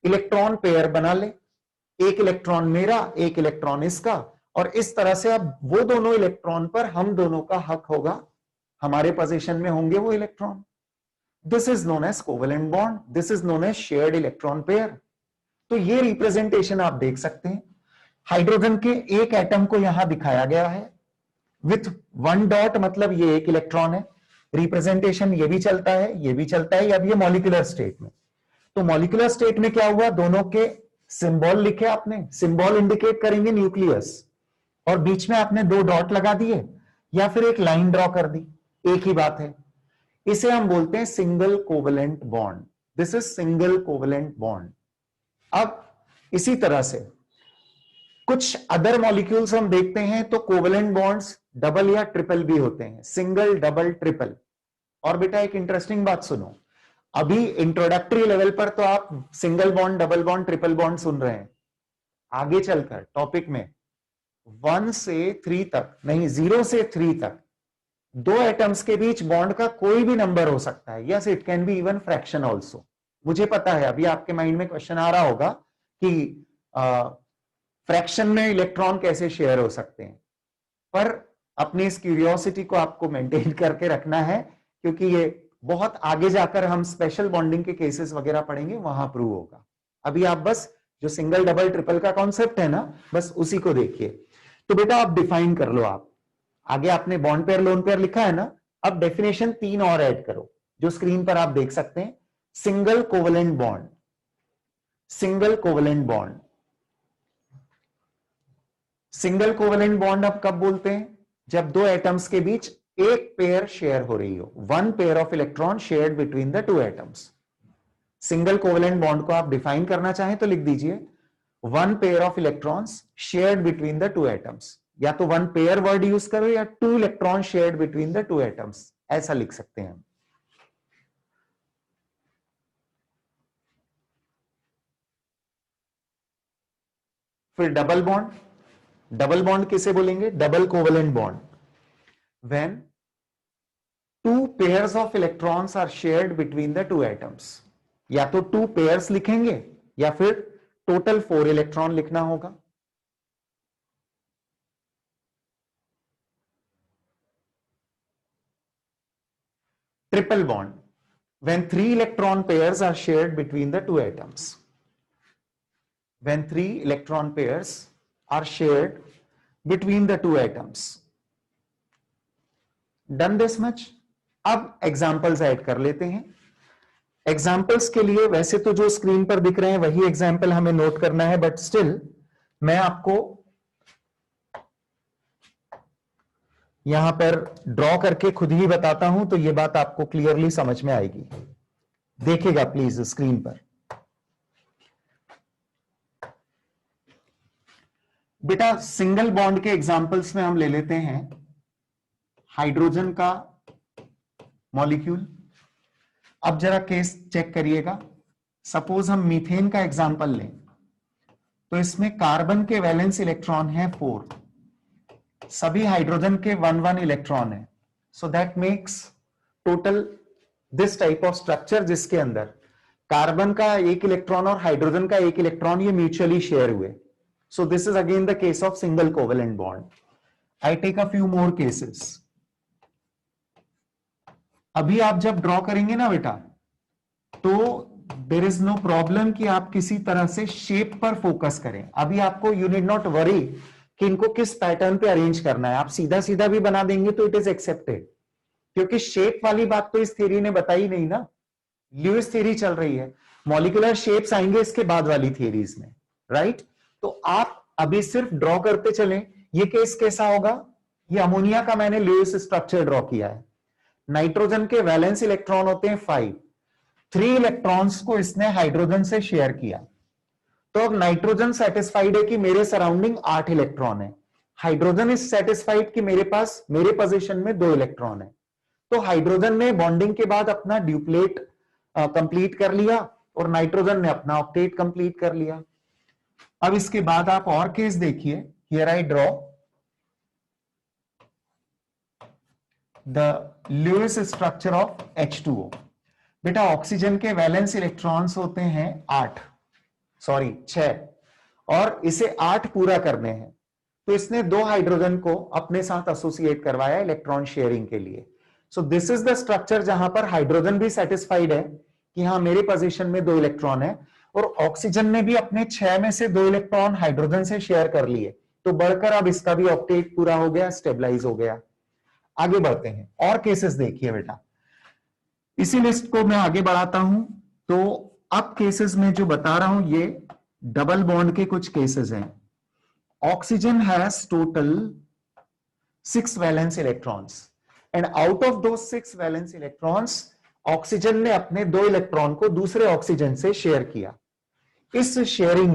इलेक्ट्रॉन पेयर बना ले, एक इलेक्ट्रॉन मेरा एक इलेक्ट्रॉन इसका, और इस तरह से अब वो दोनों इलेक्ट्रॉन पर हम दोनों का हक होगा, हमारे पोजीशन में होंगे वो electron. This is known as covalent bond, this is known as shared electron pair. तो ये रिप्रेजेंटेशन आप देख सकते हैं. हाइड्रोजन के एक एटम को यहां दिखाया गया है विथ 1 डॉट, मतलब ये एक इलेक्ट्रॉन है. रिप्रेजेंटेशन ये भी चलता है, ये भी चलता है. अब ये मॉलिक्यूलर स्टेट में, तो मॉलिक्यूलर स्टेट में क्या हुआ, दोनों के सिंबल लिखे आपने, सिंबल इंडिकेट करेंगे न्यूक्लियस, और बीच में आपने 2 डॉट लगा दिए या फिर एक लाइन ड्रॉ कर दी, एक ही बात है. इसे हम बोलते हैं single covalent bond. This is single covalent bond. अब इसी तरह से कुछ अदर मॉलिक्यूल्स हम देखते हैं तो कोवेलेंट बॉन्ड्स डबल या ट्रिपल भी होते हैं, सिंगल, डबल, ट्रिपल. और बेटा एक इंटरेस्टिंग बात सुनो, अभी इंट्रोडक्टरी लेवल पर तो आप single bond, double bond, triple bond सुन रहे हैं. आगे चलकर टॉपिक में 1 से 3 तक नहीं, 0 से 3 तक 2 एटम्स के बीच बॉन्ड का कोई भी नंबर हो सकता है. Yes, it can be even fraction also. मुझे पता है अभी आपके माइंड में क्वेश्चन आ रहा होगा कि फ्रैक्शन में इलेक्ट्रॉन कैसे शेयर हो सकते हैं, पर अपनी इस क्यूरियोसिटी को आपको मेंटेन करके रखना है, क्योंकि ये बहुत आगे जाकर हम स्पेशल बॉन्डिंग के केसेस वगैरह पढ़ेंगे, वहां प्रूव होगा. अभी आप बस जो सिंगल, डबल, ट्रिपल का कॉन्सेप्ट है ना, बस उसी को देखिए. तो बेटा आप डिफाइन कर लो. आप आगे आपने बॉन्ड पेयर, लोन पेयर लिखा है ना, अब डेफिनेशन 3 और ऐड करो जो स्क्रीन पर आप देख सकते हैं. Single covalent bond, single covalent bond. Single covalent bond अब कब बोलते हैं, जब 2 एटम्स के बीच एक पेयर शेयर हो रही हो, 1 pair of electron shared between the 2 atoms. Single covalent bond को आप डिफाइन करना चाहें तो लिख दीजिए 1 pair of electrons shared between the 2 atoms. या तो 1 पेयर वर्ड यूज करो या 2 electron shared between the 2 atoms, ऐसा लिख सकते हैं. फिर डबल बॉन्ड. डबल बॉन्ड किसे बोलेंगे, double covalent bond. When 2 pairs of electrons are shared between the 2 atoms. या तो 2 pairs लिखेंगे या फिर टोटल 4 इलेक्ट्रॉन लिखना होगा. triple bond when 3 electron pairs are shared between the two atoms. When 3 electron pairs are shared between the two atoms. Done this much? अब examples add कर लेते हैं. एग्जाम्पल्स के लिए वैसे तो जो स्क्रीन पर दिख रहे हैं वही एग्जाम्पल हमें नोट करना है, बट स्टिल मैं आपको यहां पर ड्रॉ करके खुद ही बताता हूं तो यह बात आपको क्लियरली समझ में आएगी. देखिएगा प्लीज स्क्रीन पर. बेटा सिंगल बॉन्ड के एग्जाम्पल्स में हम ले लेते हैं हाइड्रोजन का मॉलिक्यूल. अब जरा केस चेक करिएगा. सपोज हम मीथेन का एग्जाम्पल लें तो इसमें कार्बन के वैलेंस इलेक्ट्रॉन है 4, सभी हाइड्रोजन के 1 इलेक्ट्रॉन है. So that makes total this type of structure जिसके अंदर कार्बन का 1 इलेक्ट्रॉन और हाइड्रोजन का 1 इलेक्ट्रॉन ये म्यूचुअली शेयर हुए. So this is again the case of single covalent bond. I take a few more cases. अभी आप जब ड्रॉ करेंगे ना बेटा तो देयर इज नो प्रॉब्लम कि आप किसी तरह से शेप पर फोकस करें. अभी आपको यू नीड नॉट वरी कि इनको किस पैटर्न पे अरेंज करना है. आप सीधा सीधा भी बना देंगे तो इट इज एक्सेप्टेड, क्योंकि शेप वाली बात तो इस थ्योरी ने बताई नहीं ना. ल्यूइस थ्योरी चल रही है, मॉलिक्यूलर शेप्स आएंगे इसके बाद वाली थ्योरीज में, राइट. तो आप अभी सिर्फ ड्रॉ करते चलें. ये केस कैसा होगा? ये अमोनिया का मैंने ल्यूइस स्ट्रक्चर ड्रॉ किया है. नाइट्रोजन के वैलेंस इलेक्ट्रॉन होते हैं 5, 3 इलेक्ट्रॉन्स को इसने हाइड्रोजन से शेयर किया. तो अब नाइट्रोजन सेटिस्फाइड है कि मेरे सराउंडिंग 8 इलेक्ट्रॉन है. हाइड्रोजन इज सेटिस्फाइड कि मेरे पास मेरे पोजीशन में 2 इलेक्ट्रॉन है. तो हाइड्रोजन ने बॉन्डिंग के बाद अपना ड्यूप्लेट कंप्लीट कर लिया और नाइट्रोजन ने अपना ऑक्टेट कंप्लीट कर लिया. अब इसके बाद आप और केस देखिए. Here I draw the Lewis structure of H2O. बेटा ऑक्सीजन के वैलेंस इलेक्ट्रॉन्स होते हैं 6 और इसे 8 पूरा करने हैं. तो इसने 2 हाइड्रोजन को अपने साथ एसोसिएट करवाया इलेक्ट्रॉन शेयरिंग के लिए. सो दिस इज द स्ट्रक्चर जहां पर हाइड्रोजन भी सेटिस्फाइड है कि हाँ मेरे पोजीशन में 2 इलेक्ट्रॉन है और ऑक्सीजन ने भी अपने 6 में से 2 इलेक्ट्रॉन हाइड्रोजन से शेयर कर लिए. तो बढ़कर अब इसका भी ऑक्टेट पूरा हो गया, स्टेबलाइज हो गया. आगे बढ़ते हैं और केसेस देखिए बेटा. इसी लिस्ट को मैं आगे बढ़ाता हूं. तो अब केसेस में जो बता रहा हूं ये डबल बॉन्ड के कुछ केसेस हैं. Oxygen has total 6 valence electrons and out of दो 6 वैलेंस इलेक्ट्रॉन्स ऑक्सीजन ने अपने 2 इलेक्ट्रॉन को दूसरे ऑक्सीजन से शेयर किया. इस शेयरिंग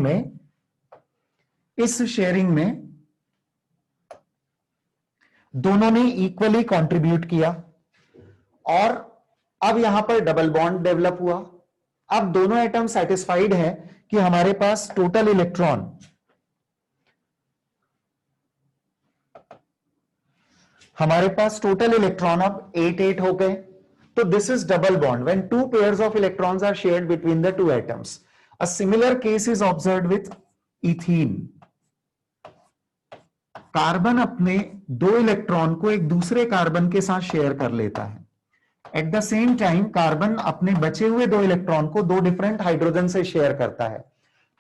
में दोनों ने इक्वली कंट्रीब्यूट किया और अब यहां पर डबल बॉन्ड डेवलप हुआ. अब दोनों एटम सेटिस्फाइड है कि हमारे पास टोटल इलेक्ट्रॉन अब 8 हो गए. तो this is double bond when 2 pairs of electrons are shared between the 2 atoms. A similar case is observed with ethene. Carbon अपने 2 इलेक्ट्रॉन को एक दूसरे कार्बन के साथ शेयर कर लेता है. At the same time carbon अपने बचे हुए 2 इलेक्ट्रॉन को 2 डिफरेंट हाइड्रोजन से शेयर करता है.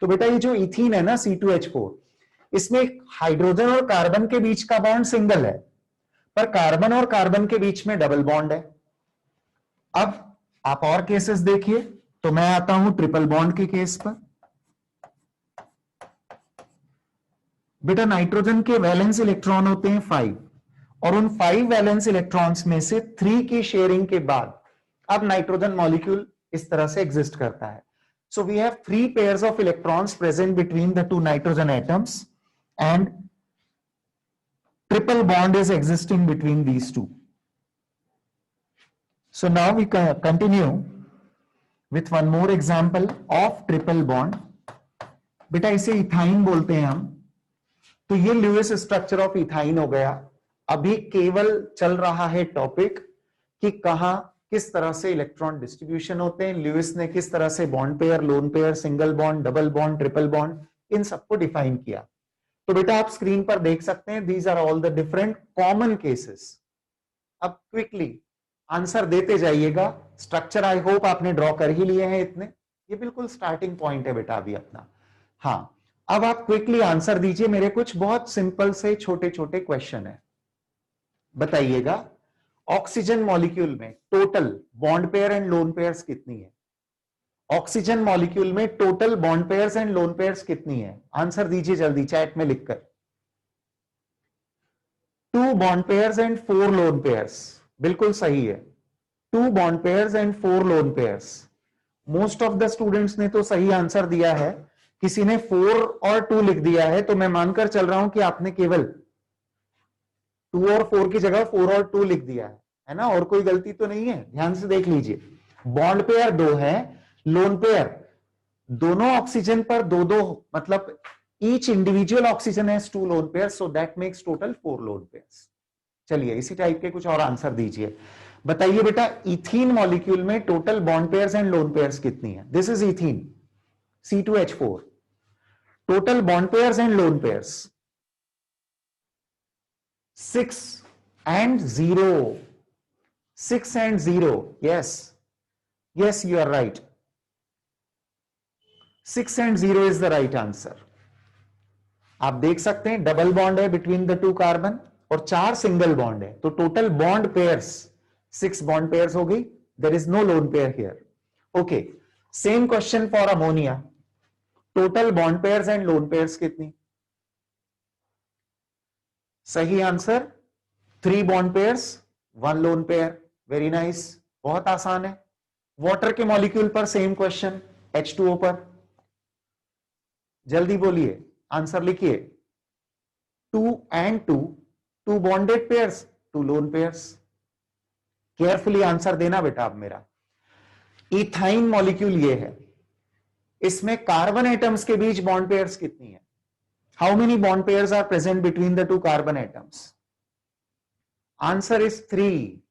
तो बेटा ये जो इथीन है ना C2H4, इसमें हाइड्रोजन और कार्बन के बीच का बॉन्ड सिंगल है, पर कार्बन और कार्बन के बीच में डबल बॉन्ड है. अब आप और केसेस देखिए. तो मैं आता हूं ट्रिपल बॉन्ड के केस पर. बेटा नाइट्रोजन के वैलेंस इलेक्ट्रॉन होते हैं 5 और उन 5 वैलेंस इलेक्ट्रॉन्स में से 3 की शेयरिंग के बाद अब नाइट्रोजन मॉलिक्यूल इस तरह से एग्जिस्ट करता है. So we have 3 pairs of electrons present between the 2 nitrogen atoms and triple bond is existing between these two. So now we continue with one more example of triple bond. बेटा इसे ethyne बोलते हैं हम. तो ये Lewis structure of ethyne हो गया. अभी केवल चल रहा है टॉपिक कि कहां किस तरह से इलेक्ट्रॉन डिस्ट्रीब्यूशन होते हैं, ल्यूइस ने किस तरह से bond pair, lone pair, single bond, double bond, triple bond, इन सबको डिफाइन किया. तो बेटा आप स्क्रीन पर देख सकते हैं these are all the different common cases. अब क्विकली आंसर देते जाइएगा। स्ट्रक्चर आई होप आपने ड्रॉ कर ही लिए हैं इतने, ये बिल्कुल स्टार्टिंग पॉइंट है बेटा अभी अपना। हाँ, अब आप क्विकली आंसर दीजिए, मेरे कुछ बहुत सिंपल से छोटे छोटे क्वेश्चन है। बताइएगा, ऑक्सीजन मॉलिक्यूल में total bond pair and lone pairs कितनी है? ऑक्सीजन मॉलिक्यूल में total bond pairs and lone pairs कितनी है? आंसर दीजिए जल्दी चैट में लिखकर। 2 bond pairs and 4 lone pairs, बिल्कुल सही है। 2 bond pairs and 4 lone pairs. Most of the students ने तो सही आंसर दिया है, किसी ने 4 और 2 लिख दिया है, तो मैं मानकर चल रहा हूं कि आपने केवल 2 और 4 की जगह 4 और 2 लिख दिया है ना? और कोई गलती तो नहीं है? ध्यान से देख लीजिए, बॉन्ड पेयर 2 है, लोन पेयर दोनों ऑक्सीजन पर 2-2, मतलब each individual oxygen has 2 lone pairs, so that makes total 4 lone pairs. चलिए इसी टाइप के कुछ और आंसर दीजिए। बताइए बेटा, इथीन मॉलिक्यूल में total bond pairs and lone pairs कितनी है? This is ethene, C2H4। Total bond pairs and lone pairs 6 and 0। 6 and 0, yes, yes, you are right। 6 and 0 is the right answer। आप देख सकते हैं डबल बॉन्ड है between the 2 carbon और 4 single bond है, तो total bond pairs 6 bond pairs हो गई। There is no lone pair here. Okay, same question for ammonia. Total bond pairs and lone pairs कितनी? सही answer 3 bond pairs 1 lone pair. Very nice, बहुत आसान है। Water के मॉलिक्यूल पर same question, H2O पर। जल्दी बोलिए, आंसर लिखिए। 2 and 2, 2 bonded pairs 2 lone pairs. Carefully answer देना बेटा अब मेरा। इथाइन मॉलिक्यूल ये है, इसमें कार्बन एटम्स के बीच बॉन्ड पेयर्स कितनी है? How many bond pairs are present between the 2 carbon atoms? Answer is 3।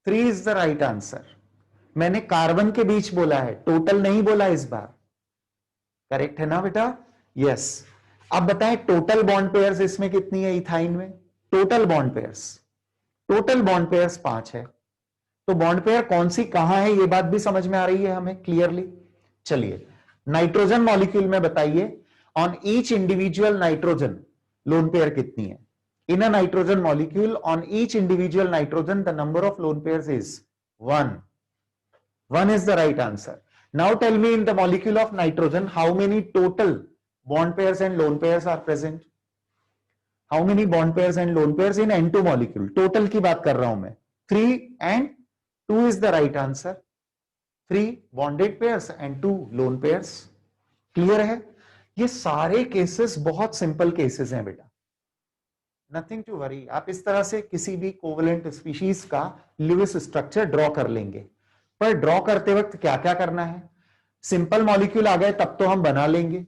3 is the right answer. मैंने कार्बन के बीच बोला है, टोटल नहीं बोला इस बार। करेक्ट है ना बेटा? यस। अब बताएं टोटल बॉन्ड पेयर्स इसमें कितनी है इथाइन में? टोटल बॉन्ड पेयर्स 5 है। तो बॉन्ड पेयर कौन सी कहां है, ये बात भी समझ में आ रही है हमें क्लियरली। चलिए नाइट्रोजन मॉलिक्यूल में बताइए, on each individual nitrogen lone pair कितनी है? In a nitrogen molecule on each individual nitrogen the number of lone pairs is 1। 1 is the right answer। Now tell me, in the molecule of nitrogen, how many total bond pairs and lone pairs are present? How many bond pairs and lone pairs in N2 molecule? Total की बात कर रहा हूं मैं। 3 and 2 is the right answer। 3 bonded pairs and 2 lone pairs। Clear है? ये सारे cases बहुत सिंपल केसेस हैं बेटा, नथिंग टू वरी। आप इस तरह से किसी भी कोवलेंट स्पीशीज का लिविस स्ट्रक्चर ड्रॉ कर लेंगे, पर ड्रॉ करते वक्त क्या क्या करना है? सिंपल मॉलिक्यूल आ गए तब तो हम बना लेंगे,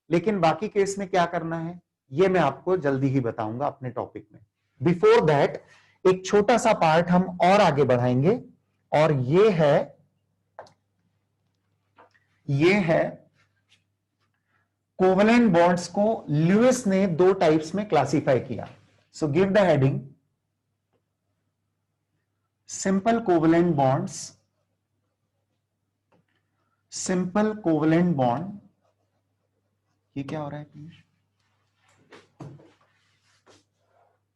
लेकिन बाकी केस में क्या करना है ये मैं आपको जल्दी ही बताऊंगा अपने टॉपिक में। बिफोर दैट एक छोटा सा पार्ट हम और आगे बढ़ाएंगे, और ये है कोवलेंट बॉन्ड्स को ल्यूइस ने 2 टाइप्स में क्लासिफाई किया। So give the heading, simple covalent bonds, simple covalent bond. ये क्या हो रहा है पीयूष?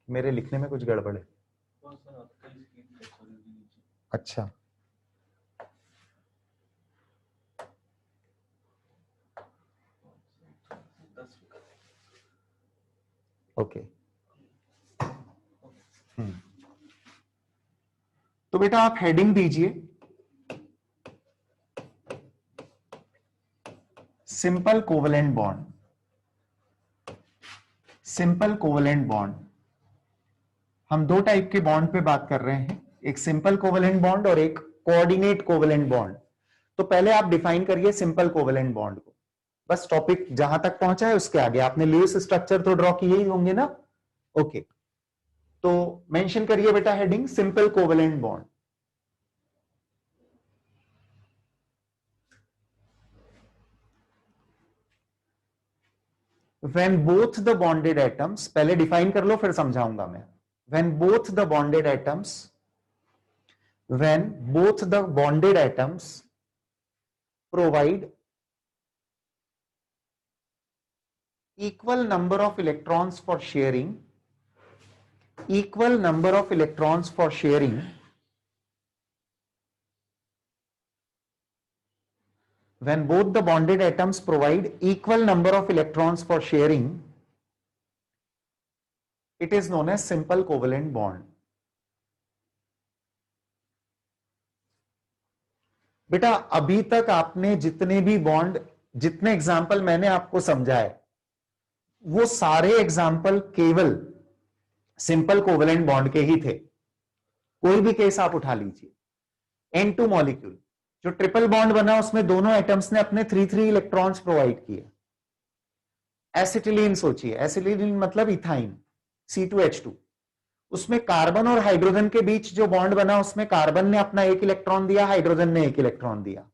मेरे लिखने में कुछ गड़बड़ है। अच्छा, ओके। तो बेटा आप हेडिंग दीजिए, simple covalent bond. Simple covalent bond, हम 2 टाइप के बॉन्ड पे बात कर रहे हैं, एक सिंपल कोवलेंट बॉन्ड और एक कोऑर्डिनेट कोवलेंट बॉन्ड। तो पहले आप डिफाइन करिए सिंपल कोवलेंट बॉन्ड को। बस टॉपिक जहां तक पहुंचा है उसके आगे आपने ल्यूइस स्ट्रक्चर तो ड्रॉ किए ही होंगे ना? ओके, तो मेंशन करिए बेटा heading, simple covalent bond. When both the bonded atoms, पहले डिफाइन कर लो फिर समझाऊंगा मैं। When both the bonded atoms when both the bonded atoms provide equal number of electrons for sharing, when both the bonded atoms provide equal number of electrons for sharing, it is known as simple covalent bond. बेटा अभी तक आपने जितने भी bond, जितने example मैंने आपको समझाए, वो सारे एग्जाम्पल केवल सिंपल कोवेलेंट बॉन्ड के ही थे। कोई भी केस आप उठा लीजिए, N2 मॉलिक्यूल जो ट्रिपल बॉन्ड बना उसमें दोनों एटम्स ने अपने 3 इलेक्ट्रॉन्स प्रोवाइड किए। एसिटिलीन सोचिए, एसिटिलीन मतलब इथाइन C2H2, उसमें कार्बन और हाइड्रोजन के बीच जो बॉन्ड बना उसमें कार्बन ने अपना 1 इलेक्ट्रॉन दिया, हाइड्रोजन ने 1 इलेक्ट्रॉन दिया।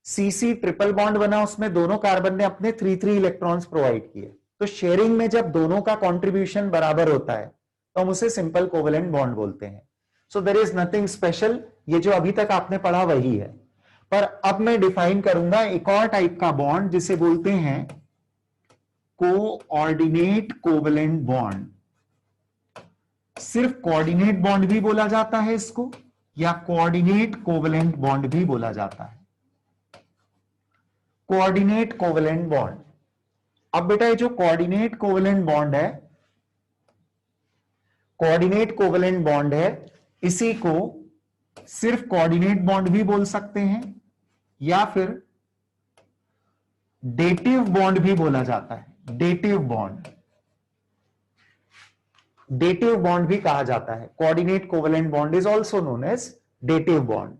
CC ट्रिपल बॉन्ड बना, उसमें दोनों कार्बन ने अपने 3 इलेक्ट्रॉन्स प्रोवाइड किए। तो शेयरिंग में जब दोनों का कंट्रीब्यूशन बराबर होता है तो हम उसे सिंपल कोवेलेंट बॉन्ड बोलते हैं। So there is nothing special, ये जो अभी तक आपने पढ़ा वही है। पर अब मैं डिफाइन करूंगा एक और टाइप का बॉन्ड जिसे बोलते हैं कोऑर्डिनेट कोवेलेंट बॉन्ड। सिर्फ कोऑर्डिनेट बॉन्ड भी बोला जाता है इसको, या कोऑर्डिनेट कोवेलेंट बॉन्ड भी बोला जाता है। Coordinate covalent bond. अब बेटा ये जो कोऑर्डिनेट कोवेलेंट बॉन्ड है, कोऑर्डिनेट कोवेलेंट बॉन्ड है, इसी को सिर्फ कोऑर्डिनेट बॉन्ड भी बोल सकते हैं या फिर डेटिव बॉन्ड भी बोला जाता है। डेटिव बॉन्ड, डेटिव बॉन्ड भी कहा जाता है। Coordinate covalent bond is also known as dative bond.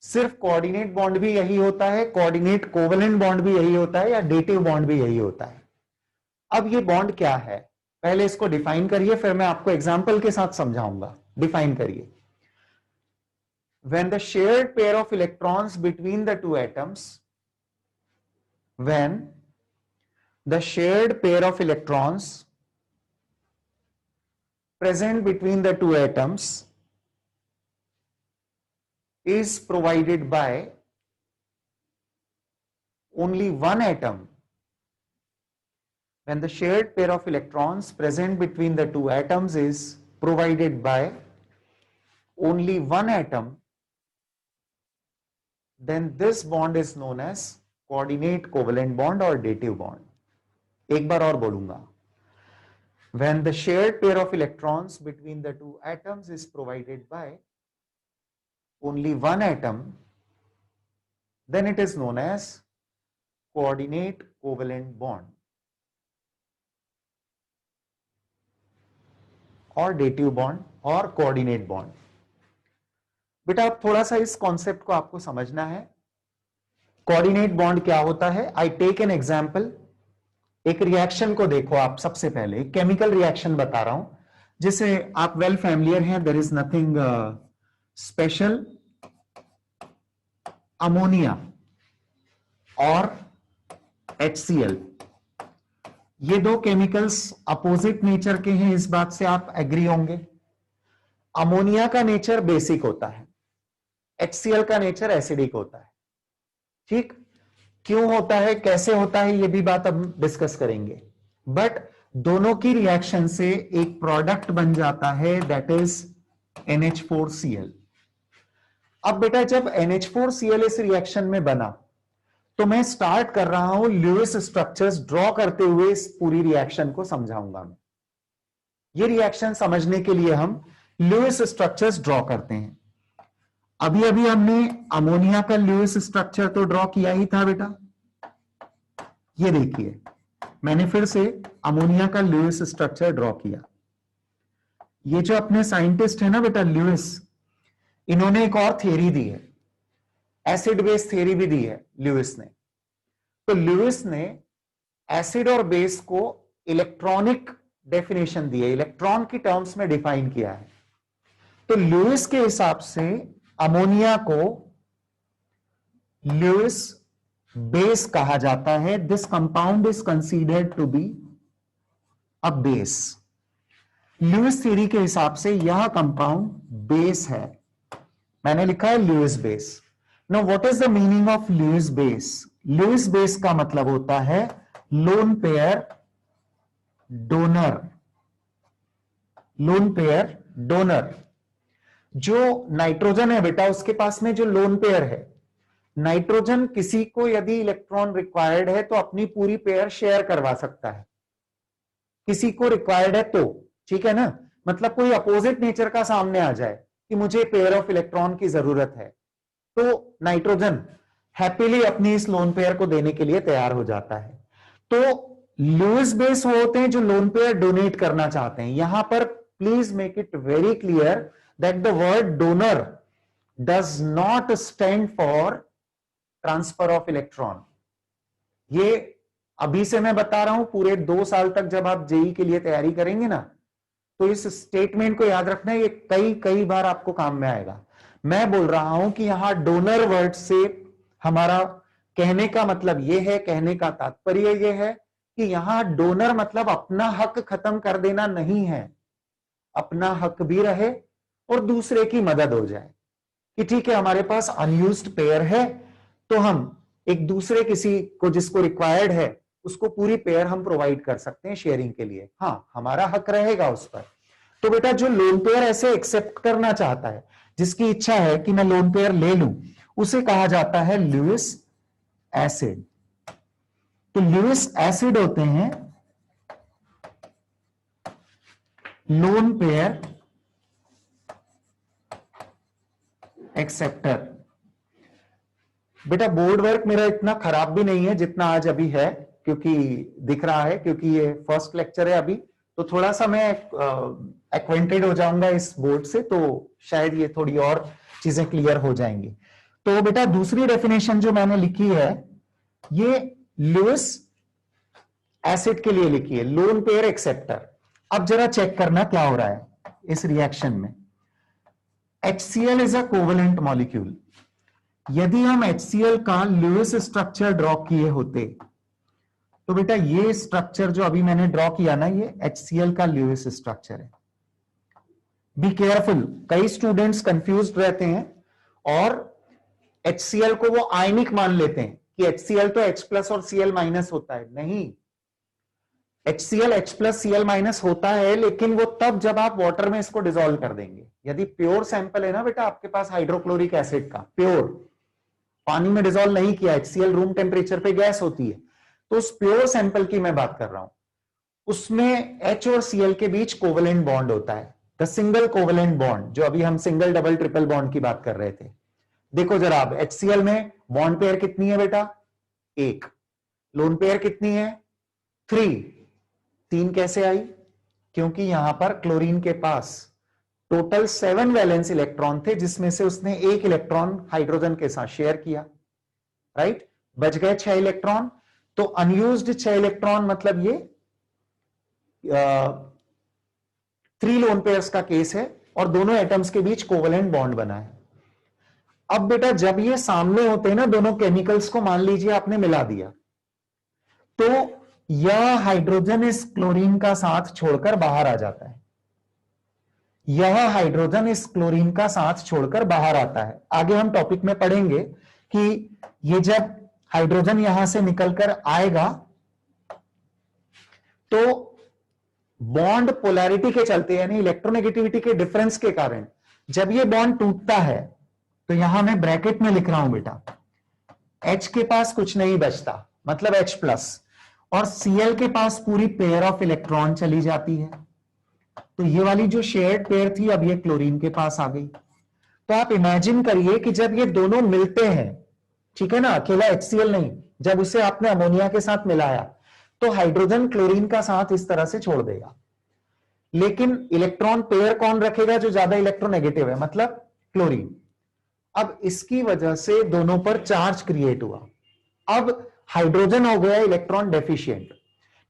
सिर्फ कोऑर्डिनेट बॉन्ड भी यही होता है, कोऑर्डिनेट कोवेलेंट बॉन्ड भी यही होता है, या डेटिव बॉन्ड भी यही होता है। अब ये बॉन्ड क्या है, पहले इसको डिफाइन करिए, फिर मैं आपको एग्जांपल के साथ समझाऊंगा। डिफाइन करिए। When the shared pair of electrons between the two atoms, when the shared pair of electrons present between the two atoms is provided by only one atom, when the shared pair of electrons present between the two atoms is provided by only one atom, then this bond is known as coordinate covalent bond or dative bond. एक बार और बोलूंगा। When the shared pair of electrons between the two atoms is provided by only one atom, then it is known as coordinate covalent bond or dative bond or coordinate bond. बेटा अब थोड़ा सा इस concept को आपको समझना है। Coordinate bond क्या होता है? I take an example. एक रिएक्शन को देखो आप, सबसे पहले केमिकल रिएक्शन बता रहा हूं जिसे आप वेल फैमिलियर हैं, there is nothing special. Ammonia और HCl, ये दो केमिकल्स अपोजिट नेचर के हैं, इस बात से आप एग्री होंगे। अमोनिया का नेचर बेसिक होता है, HCl का नेचर एसिडिक होता है। ठीक, क्यों होता है, कैसे होता है, ये भी बात अब डिस्कस करेंगे। बट दोनों की रिएक्शन से एक प्रोडक्ट बन जाता है, दैट इज NH4Cl। अब बेटा जब NH4Cl इस रिएक्शन में बना तो मैं स्टार्ट कर रहा हूं ल्यूइस स्ट्रक्चर्स ड्रॉ करते हुए इस पूरी रिएक्शन को समझाऊंगा मैं। ये रिएक्शन समझने के लिए हम ल्यूइस स्ट्रक्चर्स ड्रॉ करते हैं। अभी अभी हमने अमोनिया का ल्यूइस स्ट्रक्चर तो ड्रॉ किया ही था बेटा। ये देखिए, मैंने फिर से अमोनिया का ल्यूइस स्ट्रक्चर ड्रॉ किया। ये जो अपने साइंटिस्ट है ना बेटा ल्यूइस, इन्होंने एक और थ्योरी दी है, एसिड बेस थ्योरी भी दी है ल्यूइस ने। तो ल्यूइस ने एसिड और बेस को इलेक्ट्रॉनिक डेफिनेशन दी है, इलेक्ट्रॉन की टर्म्स में डिफाइन किया है। तो ल्यूइस के हिसाब से अमोनिया को ल्यूइस बेस कहा जाता है। This compound is considered to be a base. Lewis theory के हिसाब से यह कंपाउंड बेस है, मैंने लिखा है Lewis base. Now what is the meaning of Lewis base? Lewis base का मतलब होता है lone pair donor. Lone pair donor, जो नाइट्रोजन है बेटा उसके पास में जो लोन पेयर है, नाइट्रोजन किसी को यदि इलेक्ट्रॉन रिक्वायर्ड है तो अपनी पूरी पेयर शेयर करवा सकता है, किसी को रिक्वायर्ड है तो, ठीक है ना। मतलब कोई अपोजिट नेचर का सामने आ जाए कि मुझे पेयर ऑफ इलेक्ट्रॉन की जरूरत है, तो नाइट्रोजन हैप्पीली अपनी इस लोन पेयर को देने के लिए तैयार हो जाता है। तो लुईस बेस वो होते हैं जो लोन पेयर डोनेट करना चाहते हैं। यहां पर please make it very clear that the word donor does not stand for transfer of electron. ये अभी से मैं बता रहा हूं, पूरे 2 साल तक जब आप जेई के लिए तैयारी करेंगे ना, तो इस स्टेटमेंट को याद रखना, ये कई कई बार आपको काम में आएगा। मैं बोल रहा हूं कि यहां डोनर वर्ड से हमारा कहने का मतलब यह है, कहने का तात्पर्य यह है कि यहां डोनर मतलब अपना हक खत्म कर देना नहीं है, अपना हक भी रहे और दूसरे की मदद हो जाए कि ठीक है हमारे पास अनयूज्ड पेयर है, तो हम एक दूसरे किसी को जिसको रिक्वायर्ड है उसको पूरी पेयर हम प्रोवाइड कर सकते हैं शेयरिंग के लिए। हाँ, हमारा हक रहेगा उस पर। तो बेटा जो लोन पेयर ऐसे एक्सेप्ट करना चाहता है, जिसकी इच्छा है कि मैं लोन पेयर ले लूं, उसे कहा जाता है लुईस एसिड। तो लुईस एसिड होते हैं लोन पेयर एक्सेप्टर। बेटा बोर्ड वर्क मेरा इतना खराब भी नहीं है जितना आज अभी है, क्योंकि दिख रहा है, क्योंकि ये फर्स्ट लेक्चर है अभी, तो थोड़ा सा मैं एक्वेंटेड हो जाऊंगा इस बोर्ड से, तो शायद ये थोड़ी और चीजें क्लियर हो जाएंगी। तो बेटा दूसरी डेफिनेशन जो मैंने लिखी है, ये लुईस एसिड के लिए लिखी है, लोन पेयर एक्सेप्टर। अब जरा चेक करना क्या हो रहा है इस रिएक्शन में। HCl is a covalent molecule. यदि हम HCl का लुईस स्ट्रक्चर ड्रॉ किए होते, तो बेटा ये स्ट्रक्चर जो अभी मैंने ड्रॉ किया ना, ये HCl का लुईस स्ट्रक्चर है। बी केयरफुल, कई स्टूडेंट्स कंफ्यूज्ड रहते हैं और HCl को वो आयनिक मान लेते हैं कि HCl तो H प्लस और Cl माइनस होता है। नहीं, HCl H plus Cl minus होता है, लेकिन वो तब जब आप वाटर में इसको डिसॉल्व कर देंगे। यदि प्योर सैंपल है ना बेटा आपके पास हाइड्रोक्लोरिक एसिड का, प्योर, पानी में डिसॉल्व नहीं किया, HCl रूम टेम्परेचर पे गैस होती है, तो उस प्योर सैंपल की मैं बात कर रहा हूं, उसमें H और Cl के बीच कोवेलेंट बॉन्ड होता है, द सिंगल कोवेलेंट बॉन्ड, जो अभी हम सिंगल डबल ट्रिपल बॉन्ड की बात कर रहे थे। देखो जरा आप, HCl में बॉन्ड पेयर कितनी है बेटा? 1। लोन पेयर कितनी है? 3। 3 कैसे आई? क्योंकि यहां पर क्लोरीन के पास टोटल 7 वैलेंस इलेक्ट्रॉन थे, जिसमें से उसने 1 इलेक्ट्रॉन हाइड्रोजन के साथ शेयर किया, राइट? बच गए 6 इलेक्ट्रॉन। तो अनयूज्ड 6 इलेक्ट्रॉन, मतलब ये 3 लोन पेयर्स का केस है और दोनों एटम्स के बीच कोवेलेंट बॉन्ड बना है। अब बेटा जब ये सामने होते हैं ना दोनों केमिकल्स को, मान लीजिए आपने मिला दिया, तो यह हाइड्रोजन इस क्लोरीन का साथ छोड़कर बाहर आ जाता है, यह हाइड्रोजन इस क्लोरीन का साथ छोड़कर बाहर आता है। आगे हम टॉपिक में पढ़ेंगे कि ये जब हाइड्रोजन यहां से निकलकर आएगा, तो बॉन्ड पोलैरिटी के चलते, यानी इलेक्ट्रोनेगेटिविटी के डिफरेंस के कारण, जब ये बॉन्ड टूटता है, तो यहां मैं ब्रैकेट में लिख रहा हूं बेटा, H के पास कुछ नहीं बचता, मतलब H प्लस, और Cl के पास पूरी पेयर ऑफ इलेक्ट्रॉन चली जाती है। तो ये वाली जो शेयर्ड पेयर थी, अब ये क्लोरीन के पास आ गई। तो आप इमेजिन करिए कि जब ये दोनों मिलते हैं, ठीक है ना, अकेला HCl नहीं, जब उसे आपने अमोनिया के साथ मिलाया, तो हाइड्रोजन क्लोरीन का साथ इस तरह से छोड़ देगा, लेकिन इलेक्ट्रॉन पेयर कौन रखेगा? जो ज्यादा इलेक्ट्रोनेगेटिव है, मतलब क्लोरीन। अब इसकी वजह से दोनों पर चार्ज क्रिएट हुआ। अब हाइड्रोजन हो गया electron deficient.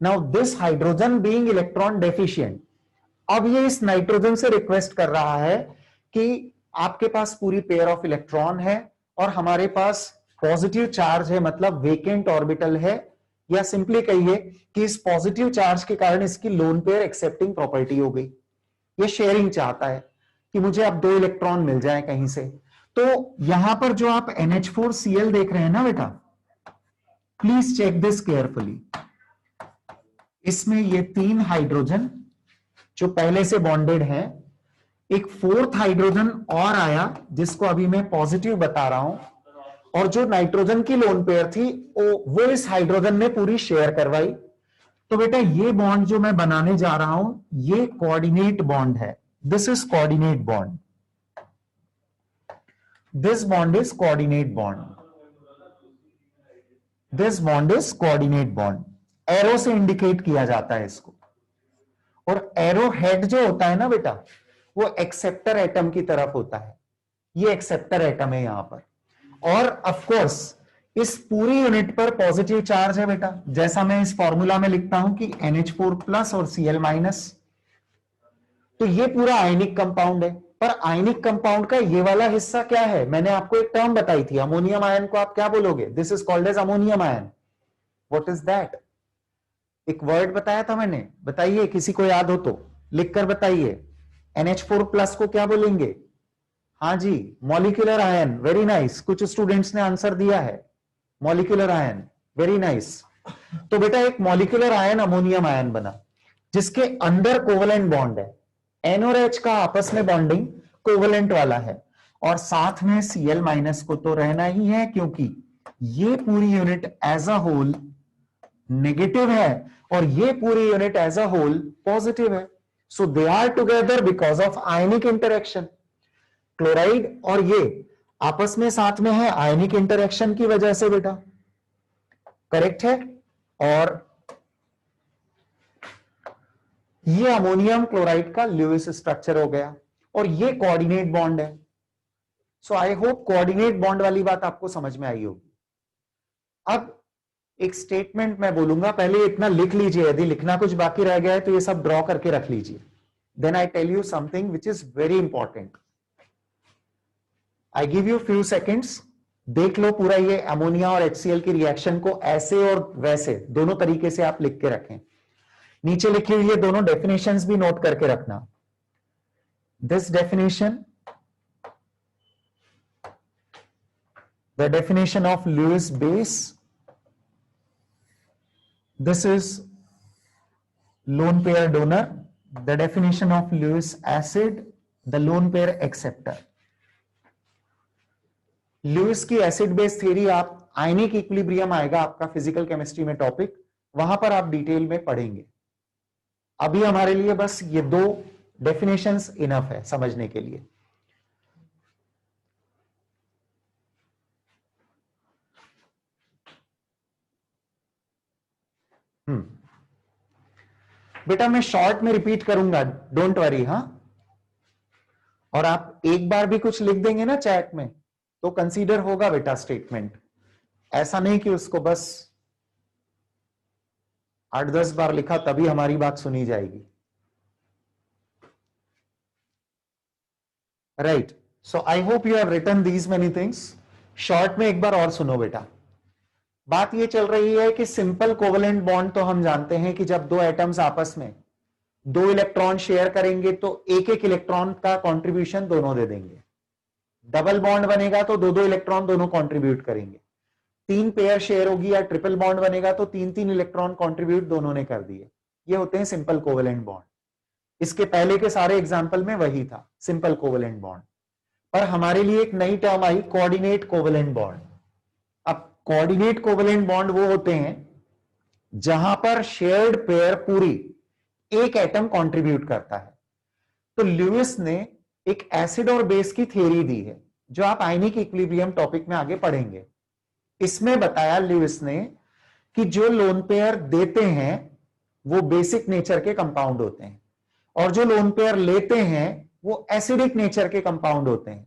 Now this hydrogen being electron deficient, अब ये इस नाइट्रोजन से रिक्वेस्ट कर रहा है कि आपके पास पूरी पेयर ऑफ इलेक्ट्रॉन है और हमारे पास पॉजिटिव चार्ज है, मतलब वेकेंट ऑर्बिटल है, या सिंपली कहिए कि इस पॉजिटिव चार्ज के कारण इसकी लोन पेयर एक्सेप्टिंग प्रॉपर्टी हो गई। ये शेयरिंग चाहता है कि मुझे अब 2 इलेक्ट्रॉन मिल जाए कहीं से। तो यहां पर जो आप NH4Cl देख रहे हैं ना बेटा, प्लीज चेक दिस केयरफुली। इसमें ये 3 हाइड्रोजन जो पहले से बॉन्डेड हैं, एक 4th हाइड्रोजन और आया जिसको अभी मैं पॉजिटिव बता रहा हूं, और जो नाइट्रोजन की लोन पेयर थी वो इस हाइड्रोजन ने पूरी शेयर करवाई। तो बेटा ये बॉन्ड जो मैं बनाने जा रहा हूं ये कोऑर्डिनेट बॉन्ड है। This is coordinate bond, this bond is coordinate bond, this bond is coordinate bond. Arrow से इंडिकेट किया जाता है इसको। और एरो हेड जो होता है ना बेटा, वो एक्सेप्टर एटम की तरफ होता है। ये एक्सेप्टर एटम है यहां पर। और ऑफ कोर्स इस पूरी यूनिट पर पॉजिटिव चार्ज है बेटा, जैसा मैं इस फॉर्मूला में लिखता हूं कि NH4+ और Cl-। तो ये पूरा आयनिक कंपाउंड है। पर आयनिक कंपाउंड का ये वाला हिस्सा क्या है, मैंने आपको एक टर्म बताई थी, अमोनियम आयन को आप क्या बोलोगे? This is called as ammonium ion. What is that? एक वर्ड बताया था मैंने, बताइए, किसी को याद हो तो लिखकर बताइए। NH4+ को क्या बोलेंगे? हाँ जी, मॉलिक्यूलर आयन। वेरी नाइस, कुछ स्टूडेंट्स ने आंसर दिया है, मॉलिक्यूलर आयन। Very nice. तो बेटा एक मॉलिक्यूलर आयन अमोनियम आयन बना जिसके अंदर कोवलेंट बॉन्ड है। N और H का आपस में बॉन्डिंग कोवलेंट वाला है, और साथ में Cl- को तो रहना ही है, क्योंकि ये पूरी unit as a whole negative है और ये पूरी unit as a whole positive है। So they are together because of ionic interaction. Chloride और ये आपस में साथ में है आयनिक इंटरेक्शन की वजह से बेटा, करेक्ट है। और ये अमोनियम क्लोराइड का ल्यूइस स्ट्रक्चर हो गया, और ये कोऑर्डिनेट बॉन्ड है। सो आई होप कोऑर्डिनेट बॉन्ड वाली बात आपको समझ में आई होगी। अब एक स्टेटमेंट मैं बोलूंगा, पहले इतना लिख लीजिए, यदि लिखना कुछ बाकी रह गया है तो ये सब ड्रॉ करके रख लीजिए। Then I tell you something which is very important. I give you few seconds, देख लो पूरा ये अमोनिया और HCl की रिएक्शन को, ऐसे और वैसे दोनों तरीके से आप लिख के रखें। नीचे लिखी हुई ये दोनों डेफिनेशंस भी नोट करके रखना। This definition, the definition of Lewis base, this is lone pair donor, the definition of Lewis acid, the lone pair acceptor। Lewis की एसिड बेस थ्योरी आप आयनिक इक्विलिब्रियम आएगा आपका फिजिकल केमिस्ट्री में topic, वहां पर आप डिटेल में पढ़ेंगे। अभी हमारे लिए बस ये 2 डेफिनेशंस इनफ है समझने के लिए। बेटा मैं शॉर्ट में रिपीट करूंगा, डोंट वरी। हाँ, और आप एक बार भी कुछ लिख देंगे ना चैट में तो कंसीडर होगा बेटा स्टेटमेंट। ऐसा नहीं कि उसको बस 8-10 बार लिखा तभी हमारी बात सुनी जाएगी। Right, so I hope you have written these many things. Short में एक बार और सुनो बेटा। बात ये चल रही है कि सिंपल कोवलेंट बॉन्ड तो हम जानते हैं कि जब 2 एटम्स आपस में 2 इलेक्ट्रॉन शेयर करेंगे तो एक एक इलेक्ट्रॉन का कंट्रीब्यूशन दोनों दे देंगे। डबल बॉन्ड बनेगा तो 2-2 इलेक्ट्रॉन दोनों कंट्रीब्यूट करेंगे। 3 पेयर शेयर होगी या ट्रिपल बॉन्ड बनेगा तो 3-3 इलेक्ट्रॉन कंट्रीब्यूट दोनों ने कर दिए। ये होते हैं सिंपल कोवलेंट बॉन्ड। इसके पहले के सारे एग्जाम्पल में वही था, सिंपल कोवलेंट बॉन्ड। पर हमारे लिए एक नई टर्म आई, कोऑर्डिनेट कोवलेंट बॉन्ड। अब कोऑर्डिनेट कोवलेंट बॉन्ड वो होते हैं जहां पर शेयर्ड पेयर पूरी एक एटम कंट्रीब्यूट करता है। तो ल्यूइस ने एक एसिड और बेस की थ्योरी दी है जो आप आयनिक इक्विलिब्रियम टॉपिक में आगे पढ़ेंगे। इसमें बताया ल्यूइस ने कि जो लोन पेयर देते हैं वो बेसिक नेचर के कंपाउंड होते हैं, और जो लोन पेयर लेते हैं वो एसिडिक नेचर के कंपाउंड होते हैं।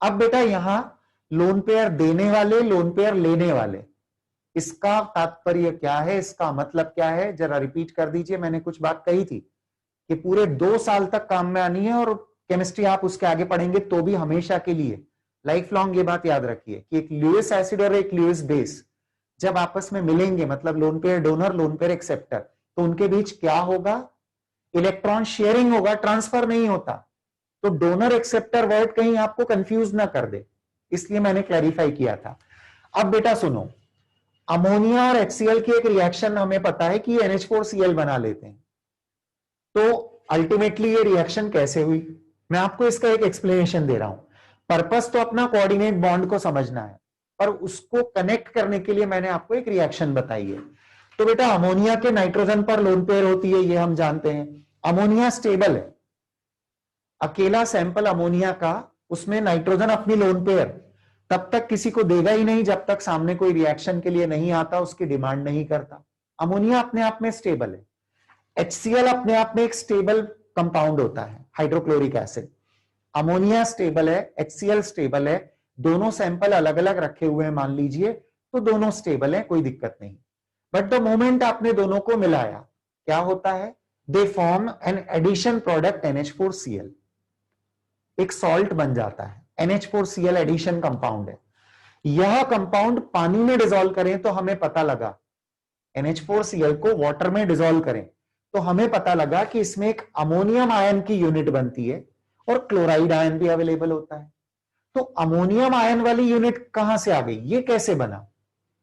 अब बेटा यहां लोन पेयर देने वाले, लोन पेयर लेने वाले, इसका तात्पर्य क्या है, इसका मतलब क्या है, जरा रिपीट कर दीजिए। मैंने कुछ बात कही थी कि पूरे 2 साल तक काम में आनी है, और केमिस्ट्री आप उसके आगे पढ़ेंगे तो भी हमेशा के लिए लाइफ लॉन्ग ये बात याद रखिए कि एक ल्यूइस एसिड और एक ल्यूइस बेस जब आपस में मिलेंगे, मतलब lone pair donor, lone pair acceptor, तो उनके बीच क्या होगा? इलेक्ट्रॉन शेयरिंग होगा, ट्रांसफर नहीं होता। तो डोनर एक्सेप्टर वर्ड कहीं आपको कंफ्यूज ना कर दे, इसलिए मैंने क्लैरिफाई किया था। अब बेटा सुनो, अमोनिया और HCl की एक रिएक्शन हमें पता है कि NH4Cl बना लेते हैं। तो अल्टीमेटली ये रिएक्शन कैसे हुई, मैं आपको इसका एक एक्सप्लेनेशन दे रहा हूं। पर्पस तो अपना कोऑर्डिनेट बॉन्ड को समझना है, पर उसको कनेक्ट करने के लिए मैंने आपको एक रिएक्शन बताई है। तो बेटा अमोनिया के नाइट्रोजन पर लोन पेयर होती है, ये हम जानते हैं। अमोनिया स्टेबल है, अकेला सैंपल अमोनिया का, उसमें नाइट्रोजन अपनी लोन पेयर तब तक किसी को देगा ही नहीं जब तक सामने कोई रिएक्शन के लिए नहीं आता, उसकी डिमांड नहीं करता। अमोनिया अपने आप में स्टेबल है। HCl अपने आप में एक स्टेबल कंपाउंड होता है, हाइड्रोक्लोरिक एसिड। अमोनिया स्टेबल है, HCl स्टेबल है, दोनों सैंपल अलग अलग रखे हुए हैं मान लीजिए, तो दोनों स्टेबल है, कोई दिक्कत नहीं। बट द मोमेंट आपने दोनों को मिलाया, क्या होता है? They form an addition product NH4Cl, एक सॉल्ट बन जाता है। NH4Cl एडिशन कंपाउंड है। यह कंपाउंड पानी में डिसॉल्व करें तो हमें पता लगा, NH4Cl को वाटर में डिसॉल्व करें तो हमें पता लगा कि इसमें एक अमोनियम आयन की यूनिट बनती है और क्लोराइड आयन भी अवेलेबल होता है। तो अमोनियम आयन वाली यूनिट कहां से आ गई, ये कैसे बना,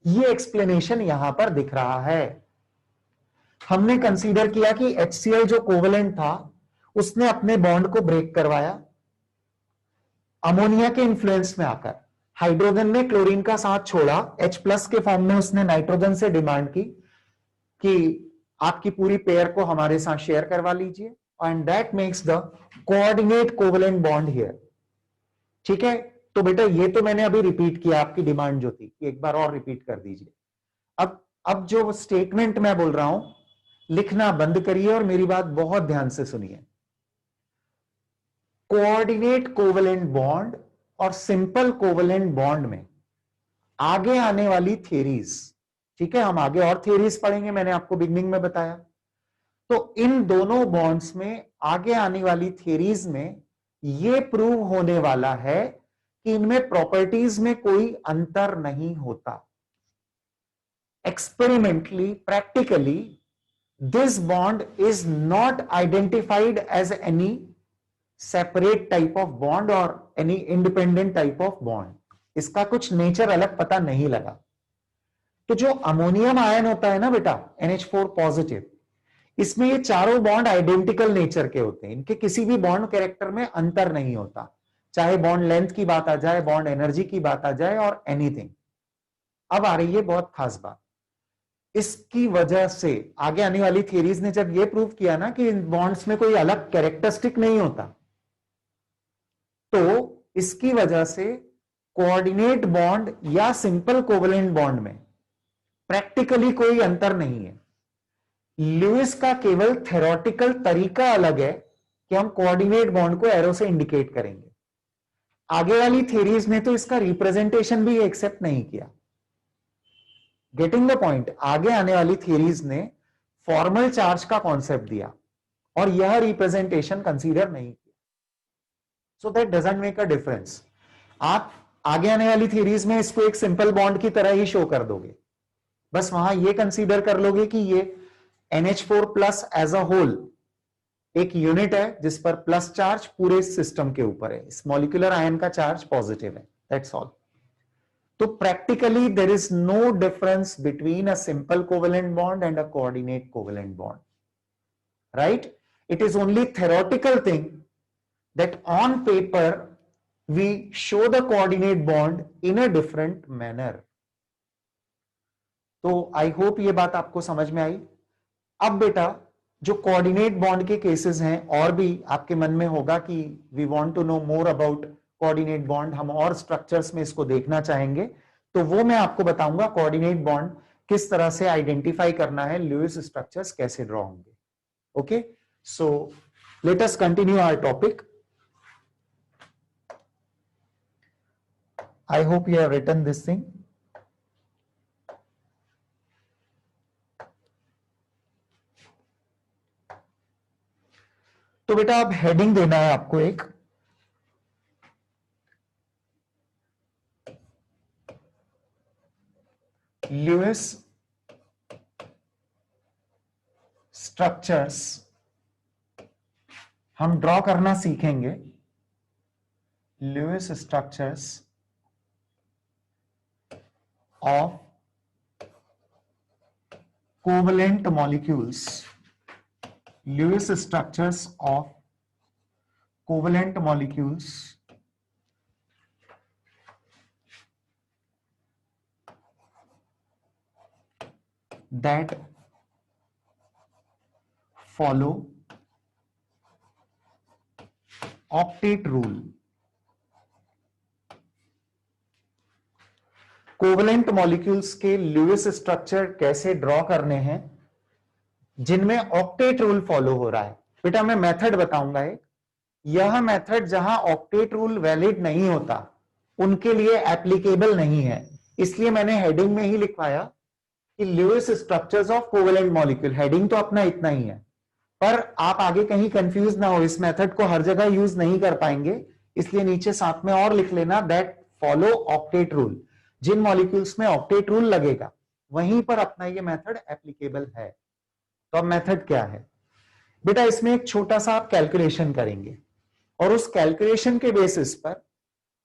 ये एक्सप्लेनेशन यहां पर दिख रहा है। हमने कंसीडर किया कि HCl जो कोवेलेंट था उसने अपने बॉन्ड को ब्रेक करवाया अमोनिया के इन्फ्लुएंस में आकर। हाइड्रोजन ने क्लोरीन का साथ छोड़ा, H+ के फॉर्म में उसने नाइट्रोजन से डिमांड की कि आपकी पूरी पेयर को हमारे साथ शेयर करवा लीजिए, and that makes the coordinate covalent bond here. ठीक है, तो बेटा ये तो मैंने अभी रिपीट किया, आपकी डिमांड जो थी कि एक बार और रिपीट कर दीजिए। अब जो स्टेटमेंट मैं बोल रहा हूं, लिखना बंद करिए और मेरी बात बहुत ध्यान से सुनिए। कोऑर्डिनेट कोवेलेंट बॉन्ड और सिंपल कोवेलेंट बॉन्ड में आगे आने वाली थ्योरीज, ठीक है, हम आगे और थ्योरीज पढ़ेंगे, मैंने आपको बिगनिंग में बताया। तो इन दोनों बॉन्ड्स में आगे आने वाली थ्योरीज में यह प्रूव होने वाला है कि इनमें प्रॉपर्टीज में कोई अंतर नहीं होता। Experimentally, practically, this bond is not identified as any separate type of bond or any independent type of bond. इसका कुछ नेचर अलग पता नहीं लगा। तो जो अमोनियम आयन होता है ना बेटा, NH4 पॉजिटिव, इसमें ये चारों बॉन्ड आइडेंटिकल नेचर के होते हैं, इनके किसी भी बॉन्ड कैरेक्टर में अंतर नहीं होता, चाहे बॉन्ड लेंथ की बात आ जाए, बॉन्ड एनर्जी की बात आ जाए और एनीथिंग। अब आ रही है बहुत खास बात। इसकी वजह से आगे आने वाली थियरीज ने जब यह प्रूव किया ना कि इन बॉन्ड्स में कोई अलग कैरेक्टरिस्टिक नहीं होता, तो इसकी वजह से कोऑर्डिनेट बॉन्ड या सिंपल कोवेलेंट बॉन्ड में प्रैक्टिकली कोई अंतर नहीं है। लुईस का केवल थ्योरेटिकल तरीका अलग है कि हम कोऑर्डिनेट बॉन्ड को एरो से इंडिकेट करेंगे। आगे वाली थियरीज ने तो इसका रिप्रेजेंटेशन भी एक्सेप्ट नहीं किया। गेटिंग द पॉइंट, आगे आने वाली थियरीज ने फॉर्मल चार्ज का कॉन्सेप्ट दिया और यह रिप्रेजेंटेशन कंसीडर नहीं किया। So that doesn't make a difference. आप आगे आने वाली थियरीज में इसको एक सिंपल बॉन्ड की तरह ही शो कर दोगे, बस वहां ये कंसीडर कर लोगे कि ये NH4+ एज अ होल एक यूनिट है जिस पर प्लस चार्ज पूरे सिस्टम के ऊपर है, इस मॉलिक्यूलर आयन का चार्ज पॉजिटिव है, दैट्स ऑल। तो practically there is no difference between a simple covalent bond and a coordinate covalent bond, right? It is only theoretical thing that on paper we show the coordinate bond in a different manner. तो I hope ये बात आपको समझ में आई। अब बेटा जो coordinate bond के केसेस हैं, और भी आपके मन में होगा कि we want to know more about coordinate bond, हम और स्ट्रक्चर्स में इसको देखना चाहेंगे, तो वो मैं आपको बताऊंगा कोऑर्डिनेट बॉन्ड किस तरह से आइडेंटिफाई करना है, लुईस स्ट्रक्चर्स कैसे ड्रॉ होंगे। Okay, so let us continue our topic. I hope you have written this thing. तो बेटा अब हेडिंग देना है आपको एक, Lewis structures हम ड्रॉ करना सीखेंगे Lewis structures of covalent molecules. Lewis structures of covalent molecules that follow octet rule. Covalent molecules के ल्यूइस स्ट्रक्चर कैसे ड्रॉ करने हैं जिनमें ऑक्टेट रूल फॉलो हो रहा है। बेटा मैं मेथड बताऊंगा एक, यह मेथड जहां ऑक्टेट रूल वैलिड नहीं होता उनके लिए एप्लीकेबल नहीं है, इसलिए मैंने हेडिंग में ही लिखवाया कि Lewis structures of covalent molecule. Heading तो अपना इतना ही है, पर आप आगे कहीं कंफ्यूज ना हो, इस मेथड को हर जगह यूज नहीं कर पाएंगे, इसलिए नीचे साथ में और लिख लेना दैट फॉलो ऑक्टेट रूल। जिन मॉलिक्यूल्स में ऑक्टेट रूल लगेगा वहीं पर अपना ये मेथड एप्लीकेबल है। तो अब मेथड क्या है बेटा, इसमें एक छोटा सा आप कैलकुलेशन करेंगे और उस कैलकुलेशन के बेसिस पर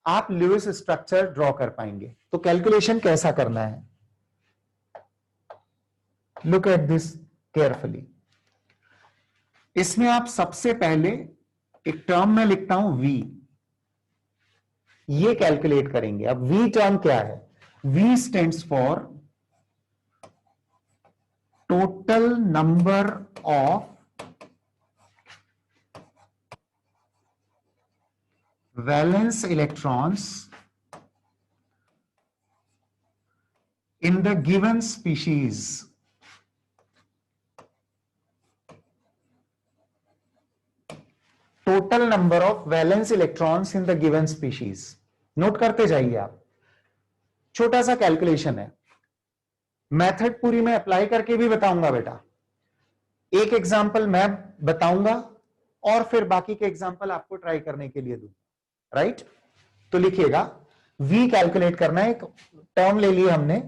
आप ल्यूइस स्ट्रक्चर ड्रॉ कर पाएंगे। तो कैलकुलेशन कैसा करना है, लुक एट दिस केयरफुली। इसमें आप सबसे पहले एक टर्म में लिखता हूं v, ये कैलकुलेट करेंगे। अब v टर्म क्या है, v stands for total number of valence electrons in the given species. Total number of valence electrons in the given species. Note करते जाइए आप, छोटा सा कैलकुलेशन है, मेथड पूरी मैं अप्लाई करके भी बताऊंगा बेटा। एक एग्जांपल मैं बताऊंगा और फिर बाकी के एग्जांपल आपको ट्राई करने के लिए दूंगा, राइट। तो लिखिएगा v कैलकुलेट करना है, एक टर्म ले लिया हमने,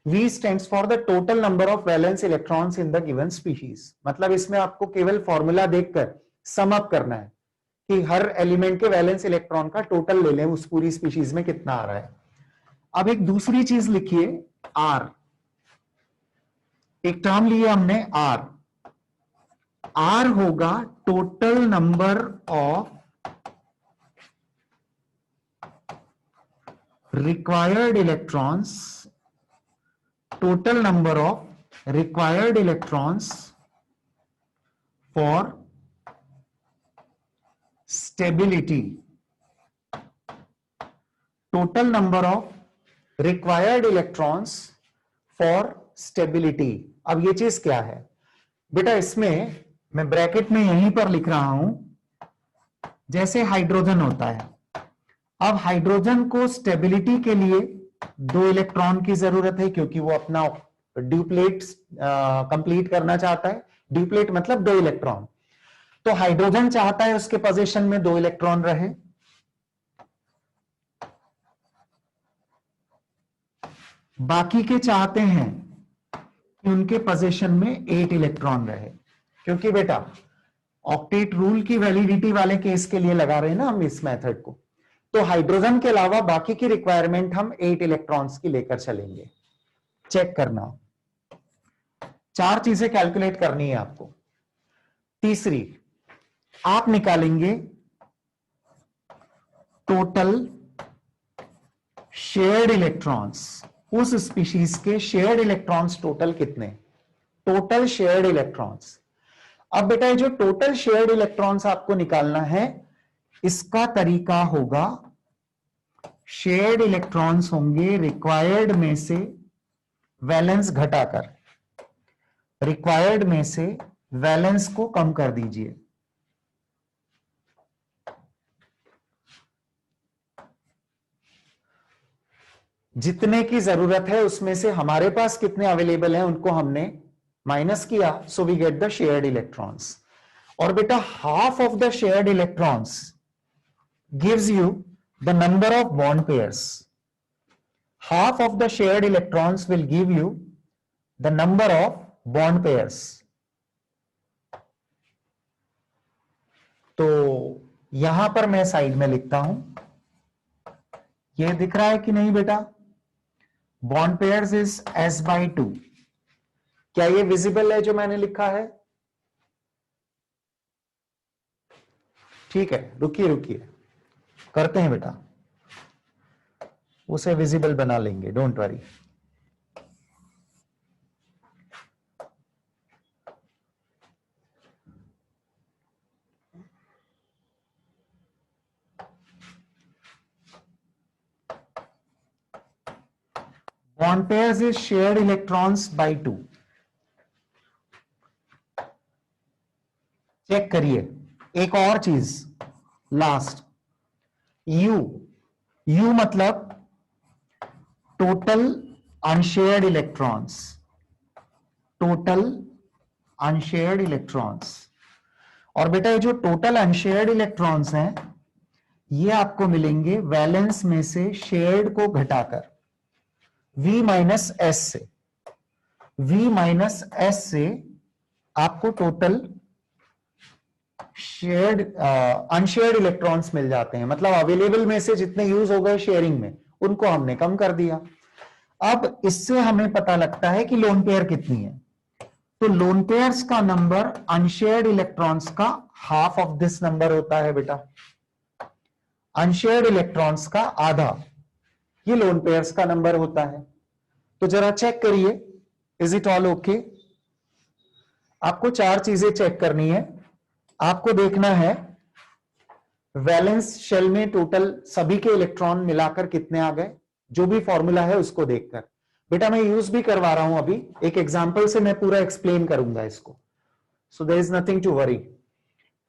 v stands for the total number of valence electrons in the given species. मतलब इसमें आपको केवल फॉर्मूला देखकर सम अप करना है कि हर एलिमेंट के वैलेंस इलेक्ट्रॉन का टोटल ले लें, उस पूरी स्पीशीज में कितना आ रहा है। अब एक दूसरी चीज लिखिए r, एक टर्म लिए हमने r, r होगा total number of required electrons, total number of required electrons for stability, total number of required electrons for stability. अब ये चीज क्या है बेटा, इसमें मैं ब्रैकेट में यहीं पर लिख रहा हूं, जैसे हाइड्रोजन होता है। अब हाइड्रोजन को स्टेबिलिटी के लिए 2 इलेक्ट्रॉन की जरूरत है, क्योंकि वो अपना ड्यूप्लेट कंप्लीट करना चाहता है। ड्यूप्लेट मतलब 2 इलेक्ट्रॉन। तो हाइड्रोजन चाहता है उसके पोजीशन में 2 इलेक्ट्रॉन रहे, बाकी के चाहते हैं कि उनके पोजीशन में 8 इलेक्ट्रॉन रहे, क्योंकि बेटा ऑक्टेट रूल की वैलिडिटी वाले केस के लिए लगा रहे हैं ना हम इस मेथड को। तो हाइड्रोजन के अलावा बाकी की रिक्वायरमेंट हम 8 इलेक्ट्रॉन्स की लेकर चलेंगे। चेक करना, 4 चीजें कैलकुलेट करनी है आपको। तीसरी, आप निकालेंगे टोटल शेयर्ड इलेक्ट्रॉन्स, उस स्पीशीज के शेयर्ड इलेक्ट्रॉन्स टोटल कितने, टोटल शेयर्ड इलेक्ट्रॉन्स। अब बेटा ये जो टोटल शेयर्ड इलेक्ट्रॉन्स आपको निकालना है, इसका तरीका होगा शेयर्ड इलेक्ट्रॉन्स होंगे रिक्वायर्ड में से वैलेंस घटाकर, रिक्वायर्ड में से वैलेंस को कम कर दीजिए। जितने की जरूरत है उसमें से हमारे पास कितने अवेलेबल हैं उनको हमने माइनस किया, so we get the shared electrons. और बेटा half of the shared electrons gives you the number of bond pairs. Half of the shared electrons will give you the number of bond pairs. तो यहां पर मैं side में लिखता हूं, ये दिख रहा है कि नहीं बेटा? Bond pairs is s/2। क्या ये विजिबल है जो मैंने लिखा है? ठीक है, रुकिए रुकिए, करते हैं बेटा, उसे विजिबल बना लेंगे, don't worry. Bond pairs is shared electrons by 2। Check करिए, एक और चीज लास्ट, U। U मतलब total unshared electrons, total unshared electrons. और बेटा ये जो टोटल अनशेयर्ड इलेक्ट्रॉन्स हैं, ये आपको मिलेंगे वैलेंस में से शेयर्ड को घटाकर V माइनस एस से। V माइनस एस से आपको टोटल शेयर्ड अनशेयर्ड इलेक्ट्रॉन्स मिल जाते हैं। मतलब अवेलेबल में से जितने यूज हो गए शेयरिंग में, उनको हमने कम कर दिया। अब इससे हमें पता लगता है कि लोन पेयर कितनी है। तो लोन पेयर्स का नंबर अनशेयर्ड इलेक्ट्रॉन्स का हाफ ऑफ दिस नंबर होता है बेटा। अनशेयर्ड इलेक्ट्रॉन्स का आधा, ये लोन पेयर्स का नंबर होता है। तो जरा चेक करिए, इज इट ऑल ओके? आपको चार चीजें चेक करनी है। आपको देखना है वैलेंस शेल में टोटल सभी के इलेक्ट्रॉन मिलाकर कितने आ गए, जो भी फॉर्मूला है उसको देखकर। बेटा मैं यूज भी करवा रहा हूं, अभी एक एग्जांपल से मैं पूरा एक्सप्लेन करूंगा इसको, so there is nothing to worry.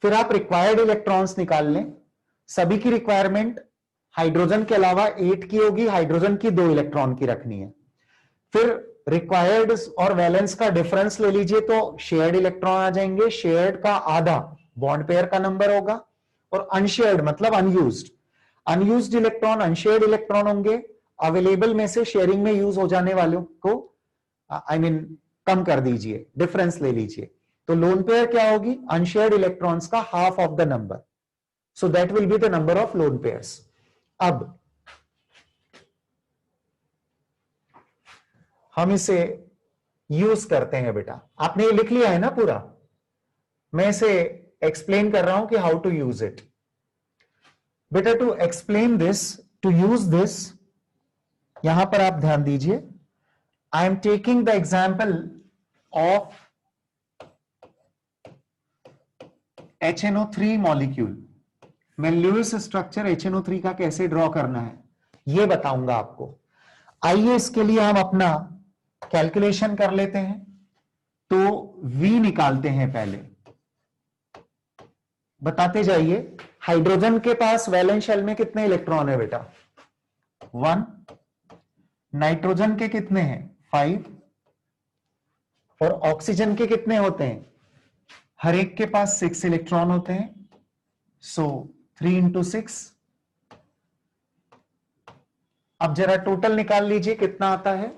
फिर आप रिक्वायर्ड इलेक्ट्रॉन्स निकाल लें। सभी की रिक्वायरमेंट हाइड्रोजन के अलावा 8 की होगी, हाइड्रोजन की 2 इलेक्ट्रॉन की रखनी है। फिर रिक्वायर्ड और वैलेंस का डिफरेंस ले लीजिए, तो शेयर्ड इलेक्ट्रॉन आ जाएंगे। शेयर्ड का आधा बॉन्ड पेयर का नंबर होगा, और अनशेयर्ड मतलब unused, unused electron unshared electron होंगे। अवेलेबल में से शेयरिंग में यूज हो जाने वालों को आई मीन कम कर दीजिए, डिफरेंस ले लीजिए। तो लोन पेयर क्या होगी? अनशेयर्ड इलेक्ट्रॉन्स का half of the number, so that will be the number of lone pairs. अब हम इसे यूज करते हैं बेटा। आपने ये लिख लिया है ना पूरा? मैं इसे एक्सप्लेन कर रहा हूं कि हाउ टू यूज इट। बेटा to explain this, to this this, यहां पर आप ध्यान दीजिए। I am taking the example of HNO3 molecule. मैं ल्यूइस स्ट्रक्चर HNO3 का कैसे ड्रॉ करना है ये बताऊंगा आपको। आइए इसके लिए हम अपना कैलकुलेशन कर लेते हैं। तो V निकालते हैं पहले, बताते जाइए। हाइड्रोजन के पास वैलेंस शेल में कितने इलेक्ट्रॉन है बेटा? 1। नाइट्रोजन के कितने हैं? 5। और ऑक्सीजन के कितने होते हैं? हर एक के पास 6 इलेक्ट्रॉन होते हैं, सो 3 × 6। अब जरा टोटल निकाल लीजिए, कितना आता है?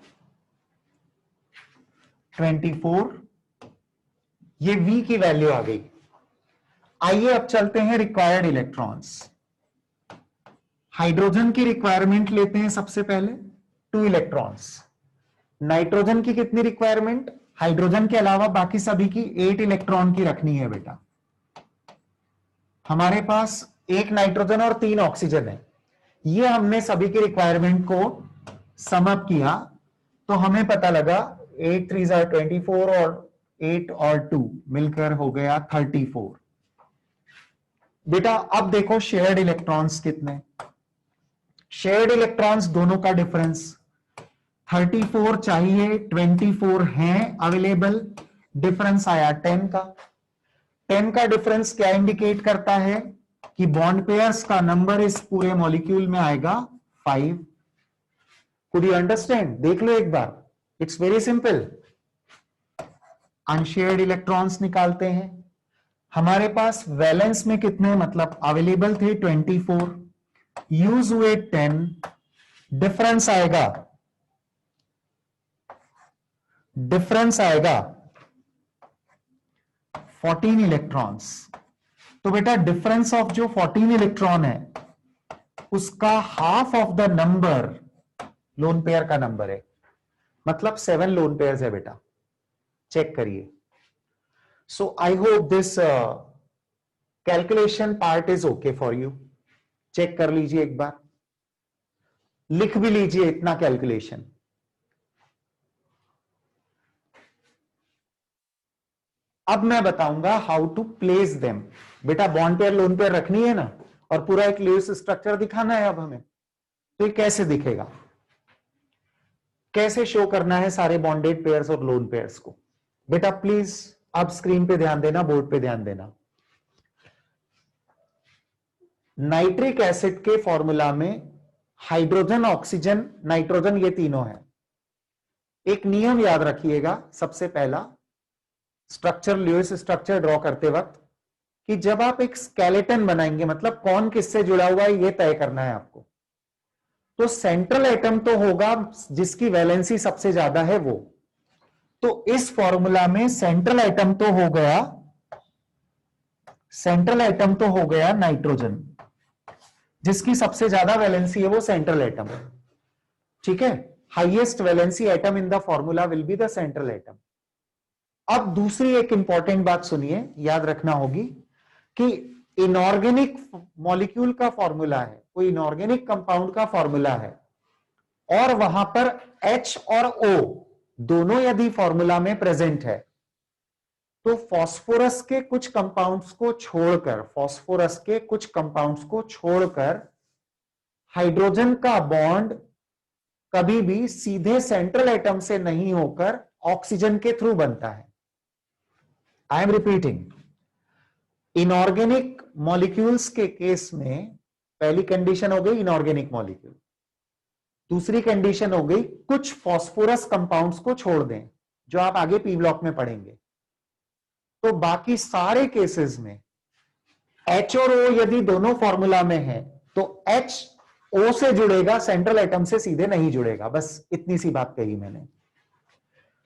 24। ये V की वैल्यू आ गई। आइए अब चलते हैं रिक्वायर्ड इलेक्ट्रॉन्स। हाइड्रोजन की रिक्वायरमेंट लेते हैं सबसे पहले, 2 इलेक्ट्रॉन्स। नाइट्रोजन की कितनी रिक्वायरमेंट? हाइड्रोजन के अलावा बाकी सभी की 8 इलेक्ट्रॉन की रखनी है बेटा। हमारे पास 1 नाइट्रोजन और 3 ऑक्सीजन है। ये हमने सभी की रिक्वायरमेंट को सम अप किया, तो हमें पता लगा 8 3 24 और 8 और 2 मिलकर हो गया 34। बेटा अब देखो शेयर्ड इलेक्ट्रॉन्स कितने। शेयर्ड इलेक्ट्रॉन्स दोनों का डिफरेंस 34 चाहिए, 24 हैं अवेलेबल, डिफरेंस आया 10 का। 10 का डिफरेंस क्या इंडिकेट करता है? कि बॉन्ड पेयर्स का नंबर इस पूरे मॉलिक्यूल में आएगा 5। Could you understand? देख लो एक बार, it's very simple. Unshared electrons निकालते हैं। हमारे पास वैलेंस में कितने मतलब अवेलेबल थे? 24, यूज हुए 10, डिफरेंस आएगा 14 इलेक्ट्रॉन्स। तो बेटा डिफरेंस ऑफ जो 14 इलेक्ट्रॉन है उसका half of the number lone pair का नंबर है, मतलब 7 लोन पेयर्स है बेटा। चेक करिए। So I hope this calculation part is okay for you. Check कर लीजिए एक बार, लिख भी लीजिए इतना कैलकुलेशन। अब मैं बताऊंगा हाउ टू प्लेस देम। बेटा बॉन्ड पेयर लोन पेयर रखनी है ना, और पूरा एक ल्यूइस स्ट्रक्चर दिखाना है अब हमें। तो ये कैसे दिखेगा, कैसे शो करना है सारे बॉन्डेड पेयर्स और लोन पेयर्स को। बेटा प्लीज अब स्क्रीन पे ध्यान देना, बोर्ड पे ध्यान देना। नाइट्रिक एसिड के फॉर्मूला में हाइड्रोजन, ऑक्सीजन, नाइट्रोजन ये तीनों है। एक नियम याद रखिएगा, सबसे पहला स्ट्रक्चर, ल्यूइस स्ट्रक्चर ड्रॉ करते वक्त, कि जब आप एक स्केलेटन बनाएंगे, मतलब कौन किससे जुड़ा हुआ है ये तय करना है आपको, तो सेंट्रल एटम तो होगा जिसकी वैलेंसी सबसे ज्यादा है वो। तो इस फॉर्मूला में सेंट्रल एटम तो हो गया, सेंट्रल एटम तो हो गया नाइट्रोजन, जिसकी सबसे ज्यादा वैलेंसी है वो सेंट्रल एटम। ठीक है, highest valency atom in the formula will be the central atom. अब दूसरी एक इंपॉर्टेंट बात सुनिए, याद रखना होगी कि इनऑर्गेनिक मॉलिक्यूल का फॉर्मूला है, कोई इनऑर्गेनिक कंपाउंड का फॉर्मूला है, और वहां पर H और O दोनों यदि फॉर्मूला में प्रेजेंट है, तो फास्फोरस के कुछ कंपाउंड्स को छोड़कर, फास्फोरस के कुछ कंपाउंड्स को छोड़कर हाइड्रोजन का बॉन्ड कभी भी सीधे सेंट्रल एटम से नहीं होकर ऑक्सीजन के थ्रू बनता है। I am repeating, inorganic molecules के केस में पहली कंडीशन हो गई इनऑर्गेनिक मॉलिक्यूल, दूसरी कंडीशन हो गई कुछ फास्फोरस कंपाउंड्स को छोड़ दें, जो आप आगे पी ब्लॉक में पढ़ेंगे। तो बाकी सारे केसेस में H और O यदि दोनों फॉर्मूला में है तो H O से जुड़ेगा, सेंट्रल एटम से सीधे नहीं जुड़ेगा। बस इतनी सी बात कही मैंने।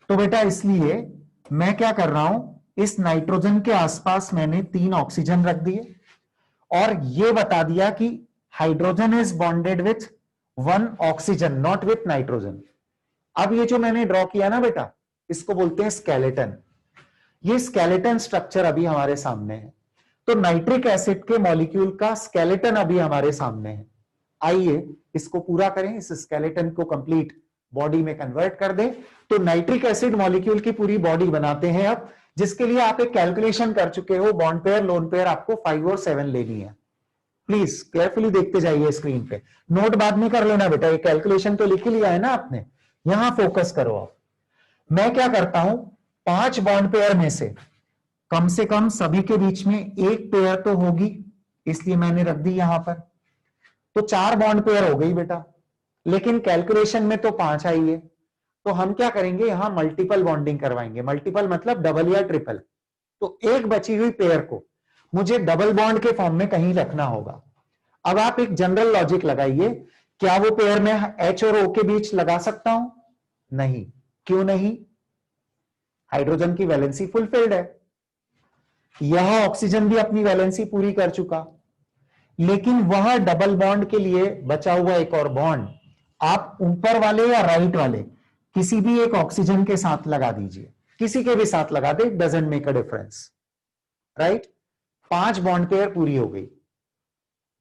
तो बेटा इसलिए मैं क्या कर रहा हूं, इस नाइट्रोजन के आसपास मैंने 3 ऑक्सीजन रख दिए और ये बता दिया कि hydrogen is bonded with 1 oxygen, not with nitrogen. अब ये जो मैंने ड्रॉ किया ना बेटा, इसको बोलते हैं स्केलेटन। ये स्केलेटन स्ट्रक्चर अभी हमारे सामने है। तो नाइट्रिक एसिड के मॉलिक्यूल का स्केलेटन अभी हमारे सामने है। आइए इसको पूरा करें, इस स्केलेटन को कंप्लीट बॉडी में कन्वर्ट कर दें। तो नाइट्रिक एसिड मॉलिक्यूल की पूरी बॉडी बनाते हैं अब, जिसके लिए आप एक कैलकुलेशन कर चुके हो, बॉन्ड पेयर लोन पेयर आपको 5 और 7 लेनी है। प्लीज केयरफुली देखते जाइए स्क्रीन पे, नोट बाद में कर लेना बेटा, ये कैलकुलेशन तो लिख ही लिया है ना आपने, यहां फोकस करो आप। मैं क्या करता हूं, 5 बॉन्ड पेयर में से कम सभी के बीच में एक पेयर तो होगी, इसलिए मैंने रख दी यहां पर। तो 4 बॉन्ड पेयर हो गई बेटा, लेकिन कैलकुलेशन में तो 5 आई है। तो हम क्या करेंगे, यहां मल्टीपल बॉन्डिंग करवाएंगे। मल्टीपल मतलब डबल या ट्रिपल। तो एक बची हुई पेयर को मुझे डबल बॉन्ड के फॉर्म में कहीं रखना होगा। अब आप एक जनरल लॉजिक लगाइए, क्या वो पेयर में H और O के बीच लगा सकता हूं? नहीं। क्यों नहीं? हाइड्रोजन की वैलेंसी फुलफिल्ड है, यह ऑक्सीजन भी अपनी वैलेंसी पूरी कर चुका, लेकिन वह डबल बॉन्ड के लिए बचा हुआ एक और बॉन्ड आप ऊपर वाले या राइट वाले किसी भी एक ऑक्सीजन के साथ लगा दीजिए, किसी के भी साथ लगा दे, doesn't make a difference, right. 5 bond pair पूरी हो गई।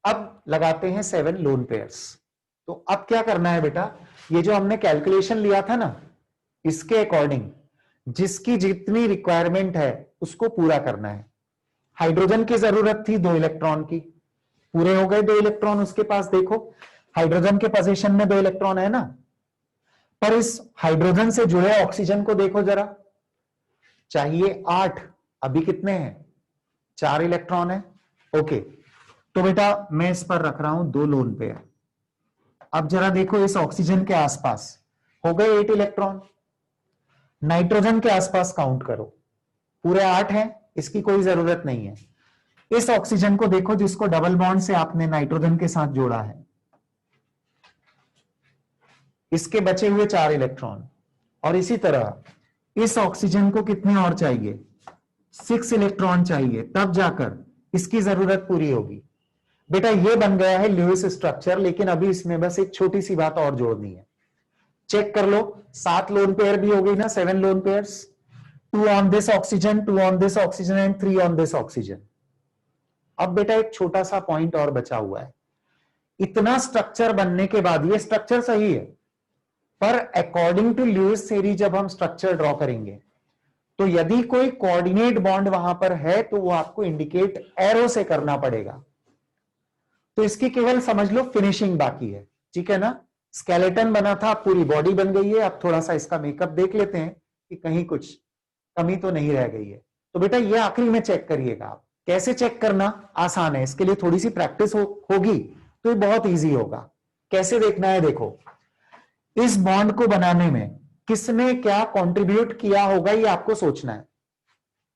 अब लगाते हैं 7 लोन पेयर्स। तो अब क्या करना है बेटा, ये जो हमने कैलकुलेशन लिया था ना, इसके अकॉर्डिंग जिसकी जितनी रिक्वायरमेंट है उसको पूरा करना है। हाइड्रोजन की जरूरत थी 2 इलेक्ट्रॉन की, पूरे हो गए 2 इलेक्ट्रॉन उसके पास। देखो हाइड्रोजन के पोजीशन में 2 इलेक्ट्रॉन है ना, पर इस हाइड्रोजन से जुड़े ऑक्सीजन को देखो जरा, चाहिए 8, अभी कितने हैं, 4 इलेक्ट्रॉन है। ओके, तो बेटा मैं इस पर रख रहा हूं 2 लोन पेयर। अब जरा देखो इस ऑक्सीजन के आसपास हो गए 8 इलेक्ट्रॉन, नाइट्रोजन के आसपास काउंट करो, पूरे 8 हैं, इसकी कोई जरूरत नहीं है। इस ऑक्सीजन को देखो जिसको डबल बॉन्ड से आपने नाइट्रोजन के साथ जोड़ा है, इसके बचे हुए 4 इलेक्ट्रॉन। और इसी तरह इस ऑक्सीजन को कितने और चाहिए, 6 इलेक्ट्रॉन चाहिए, तब जाकर इसकी जरूरत पूरी होगी। बेटा ये बन गया है ल्यूइस स्ट्रक्चर, लेकिन अभी इसमें बस एक छोटी सी बात और जोड़नी है। चेक कर लो, 7 लोन पेयर भी हो गई ना, 7 lone pairs, 2 on this oxygen, 2 on this oxygen and 3 on this oxygen. अब बेटा एक छोटा सा पॉइंट और बचा हुआ है। इतना स्ट्रक्चर बनने के बाद, ये स्ट्रक्चर सही है, पर अकॉर्डिंग टू ल्यूइस थ्योरी जब हम स्ट्रक्चर ड्रॉ करेंगे तो यदि कोई कोऑर्डिनेट बॉन्ड वहां पर है तो वो आपको इंडिकेट एरो से करना पड़ेगा। तो इसकी केवल समझ लो फिनिशिंग बाकी है, ठीक है ना। स्केलेटन बना था, पूरी बॉडी बन गई है। अब थोड़ा सा इसका मेकअप देख लेते हैं कि कहीं कुछ कमी तो नहीं रह गई है। तो बेटा ये आखिरी में चेक करिएगा आप। कैसे चेक करना आसान है, इसके लिए थोड़ी सी प्रैक्टिस होगी तो ये बहुत इजी होगा। कैसे देखना है, देखो इस बॉन्ड को बनाने में किसने क्या कंट्रीब्यूट किया होगा ये आपको सोचना है।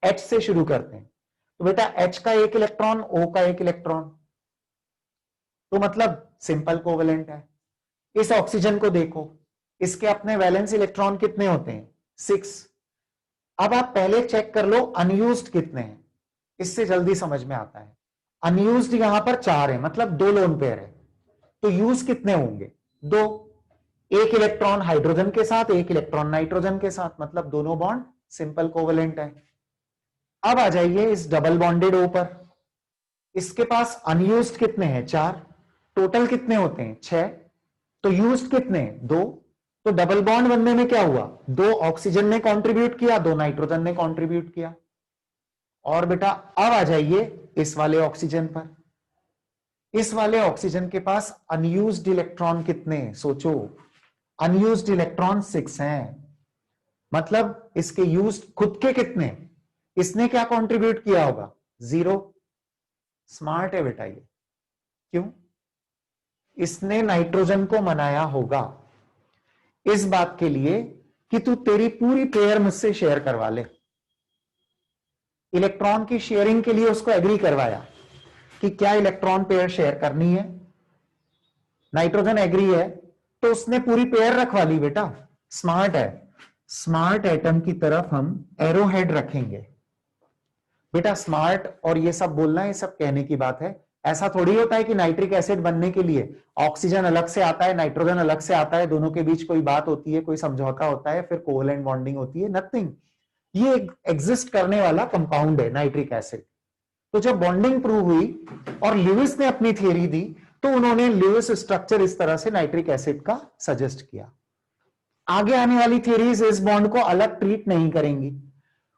H से शुरू करते हैं। तो बेटा H का 1 इलेक्ट्रॉन, O का 1 इलेक्ट्रॉन, तो मतलब सिंपल कोवेलेंट है। इस ऑक्सीजन को देखो, इसके अपने वैलेंस इलेक्ट्रॉन कितने होते हैं, 6। अब आप पहले चेक कर लो अनयूज्ड कितने हैं, इससे जल्दी समझ में आता है। अनयूज्ड यहां पर 4 है, मतलब 2 लोन पेयर है। तो यूज कितने होंगे, 2। 1 इलेक्ट्रॉन हाइड्रोजन के साथ, 1 इलेक्ट्रॉन नाइट्रोजन के साथ, मतलब दोनों बॉन्ड सिंपल कोवेलेंट है। अब आ जाइए इस डबल बॉन्डेड O पर। इसके पास अनयूज्ड कितने हैं, 4। टोटल कितने होते हैं, 6। तो यूज्ड कितने, 2। तो डबल बॉन्ड बनने में क्या हुआ, 2 ऑक्सीजन ने कंट्रीब्यूट किया, 2 नाइट्रोजन ने कंट्रीब्यूट किया। और बेटा अब आ जाइए इस वाले ऑक्सीजन पर। इस वाले ऑक्सीजन के पास अनयूज्ड इलेक्ट्रॉन कितने, सोचो। अनयूज्ड इलेक्ट्रॉन 6 हैं, मतलब इसके यूज्ड खुद के कितने, इसने क्या कंट्रीब्यूट किया होगा, 0। स्मार्ट है बेटा ये, क्यों, इसने नाइट्रोजन को मनाया होगा इस बात के लिए कि तू तेरी पूरी पेयर मुझसे शेयर करवा ले। इलेक्ट्रॉन की शेयरिंग के लिए उसको एग्री करवाया कि क्या इलेक्ट्रॉन पेयर शेयर करनी है। नाइट्रोजन एग्री है तो उसने पूरी पेयर रखवा ली बेटा। स्मार्ट है। स्मार्ट एटम की तरफ हम एरो हेड रखेंगे। बेटा स्मार्ट और ये सब बोलना, ये सब कहने की बात है। ऐसा थोड़ी होता है कि नाइट्रिक एसिड बनने के लिए ऑक्सीजन अलग से आता है, नाइट्रोजन अलग से आता है, दोनों के बीच कोई बात होती है, कोई समझौता होता है, फिर कोवेलेंट बॉन्डिंग होती है, नथिंग। ये एग्जिस्ट करने वाला कंपाउंड है नाइट्रिक एसिड। तो जब बॉन्डिंग प्रूव हुई और ल्यूइस ने अपनी थियरी दी तो उन्होंने ल्यूइस स्ट्रक्चर इस तरह से नाइट्रिक एसिड का सजेस्ट किया। आगे आने वाली थियरीज इस बॉन्ड को अलग ट्रीट नहीं करेंगी।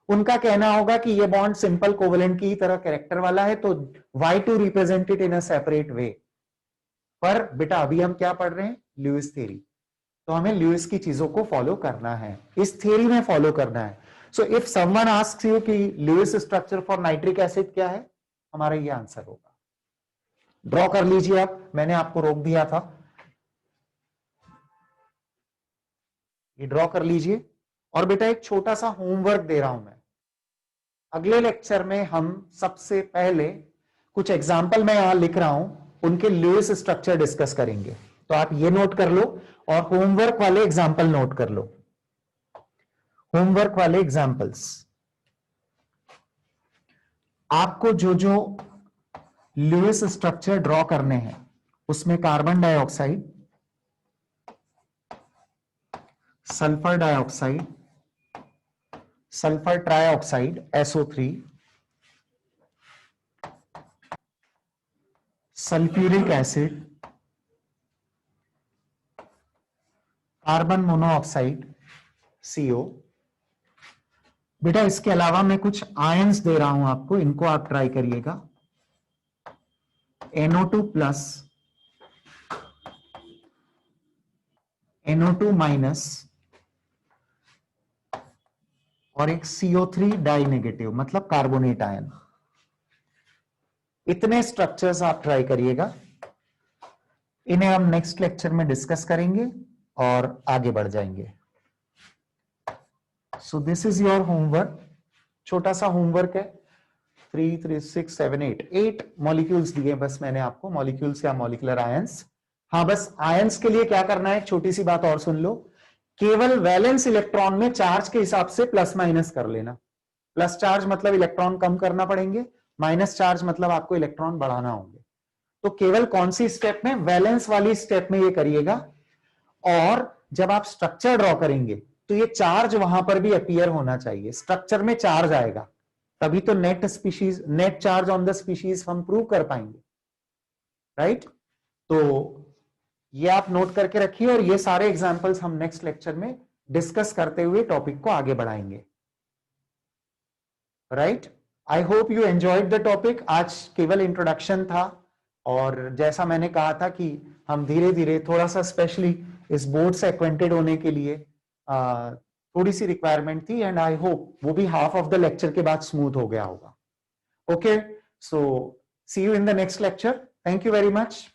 उनका कहना होगा कि ये बॉन्ड सिंपल कोवेलेंट की तरह कैरेक्टर वाला है, तो why to represent it in a separate way. पर बेटा अभी हम क्या पढ़ रहे हैं, ल्यूइस थ्योरी, तो हमें ल्यूइस की चीजों को फॉलो करना है, इस थ्योरी में फॉलो करना है। So if someone asks you कि Lewis structure for nitric acid क्या है, हमारा ये आंसर होगा। ड्रॉ कर लीजिए आप, मैंने आपको रोक दिया था, ये ड्रॉ कर लीजिए। और बेटा एक छोटा सा होमवर्क दे रहा हूं मैं। अगले लेक्चर में हम सबसे पहले कुछ एग्जाम्पल मैं यहां लिख रहा हूं, उनके ल्यूइस स्ट्रक्चर डिस्कस करेंगे। तो आप ये नोट कर लो और होमवर्क वाले एग्जाम्पल नोट कर लो। होमवर्क वाले एग्जाम्पल्स, आपको जो जो ल्यूइस स्ट्रक्चर ड्रॉ करने हैं उसमें carbon dioxide, sulphur dioxide, sulphur trioxide SO3, sulphuric acid, carbon monoxide CO। बेटा इसके अलावा मैं कुछ आयंस दे रहा हूं आपको, इनको आप ट्राई करिएगा। NO2 प्लस, NO2 माइनस और एक CO3 डाई नेगेटिव, मतलब कार्बोनेट आयन। इतने स्ट्रक्चर्स आप ट्राई करिएगा। इन्हें हम नेक्स्ट लेक्चर में डिस्कस करेंगे और आगे बढ़ जाएंगे। सो दिस इज योर होमवर्क। छोटा सा होमवर्क है। 3, 3, 6, 7, 8 मॉलिक्यूल्स दिए बस मैंने आपको, मॉलिक्यूल्स या मॉलिक्यूलर आयंस। हाँ बस आयंस के लिए क्या करना है, छोटी सी बात और सुन लो। केवल वैलेंस इलेक्ट्रॉन में चार्ज के हिसाब से प्लस माइनस कर लेना। प्लस चार्ज मतलब इलेक्ट्रॉन कम करना पड़ेंगे, माइनस चार्ज मतलब आपको इलेक्ट्रॉन बढ़ाना होंगे। तो केवल कौन सी स्टेप में, वैलेंस वाली स्टेप में ये करिएगा। और जब आप स्ट्रक्चर ड्रॉ करेंगे तो ये चार्ज वहां पर भी अपीयर होना चाहिए, स्ट्रक्चर में चार्ज आएगा, तभी तो net charge on the species हम प्रूव कर पाएंगे, राइट। तो ये आप नोट करके रखिए, और ये सारे एग्जांपल्स हम नेक्स्ट लेक्चर में डिस्कस करते हुए टॉपिक को आगे बढ़ाएंगे, right. I hope you enjoyed the topic. आज केवल इंट्रोडक्शन था, और जैसा मैंने कहा था कि हम धीरे धीरे थोड़ा सा, स्पेशली इस बोर्ड से एक्वेंटेड होने के लिए थोड़ी सी रिक्वायरमेंट थी, एंड आई होप वो भी हाफ ऑफ द लेक्चर के बाद स्मूथ हो गया होगा। Okay, so see you in the next lecture. Thank you very much.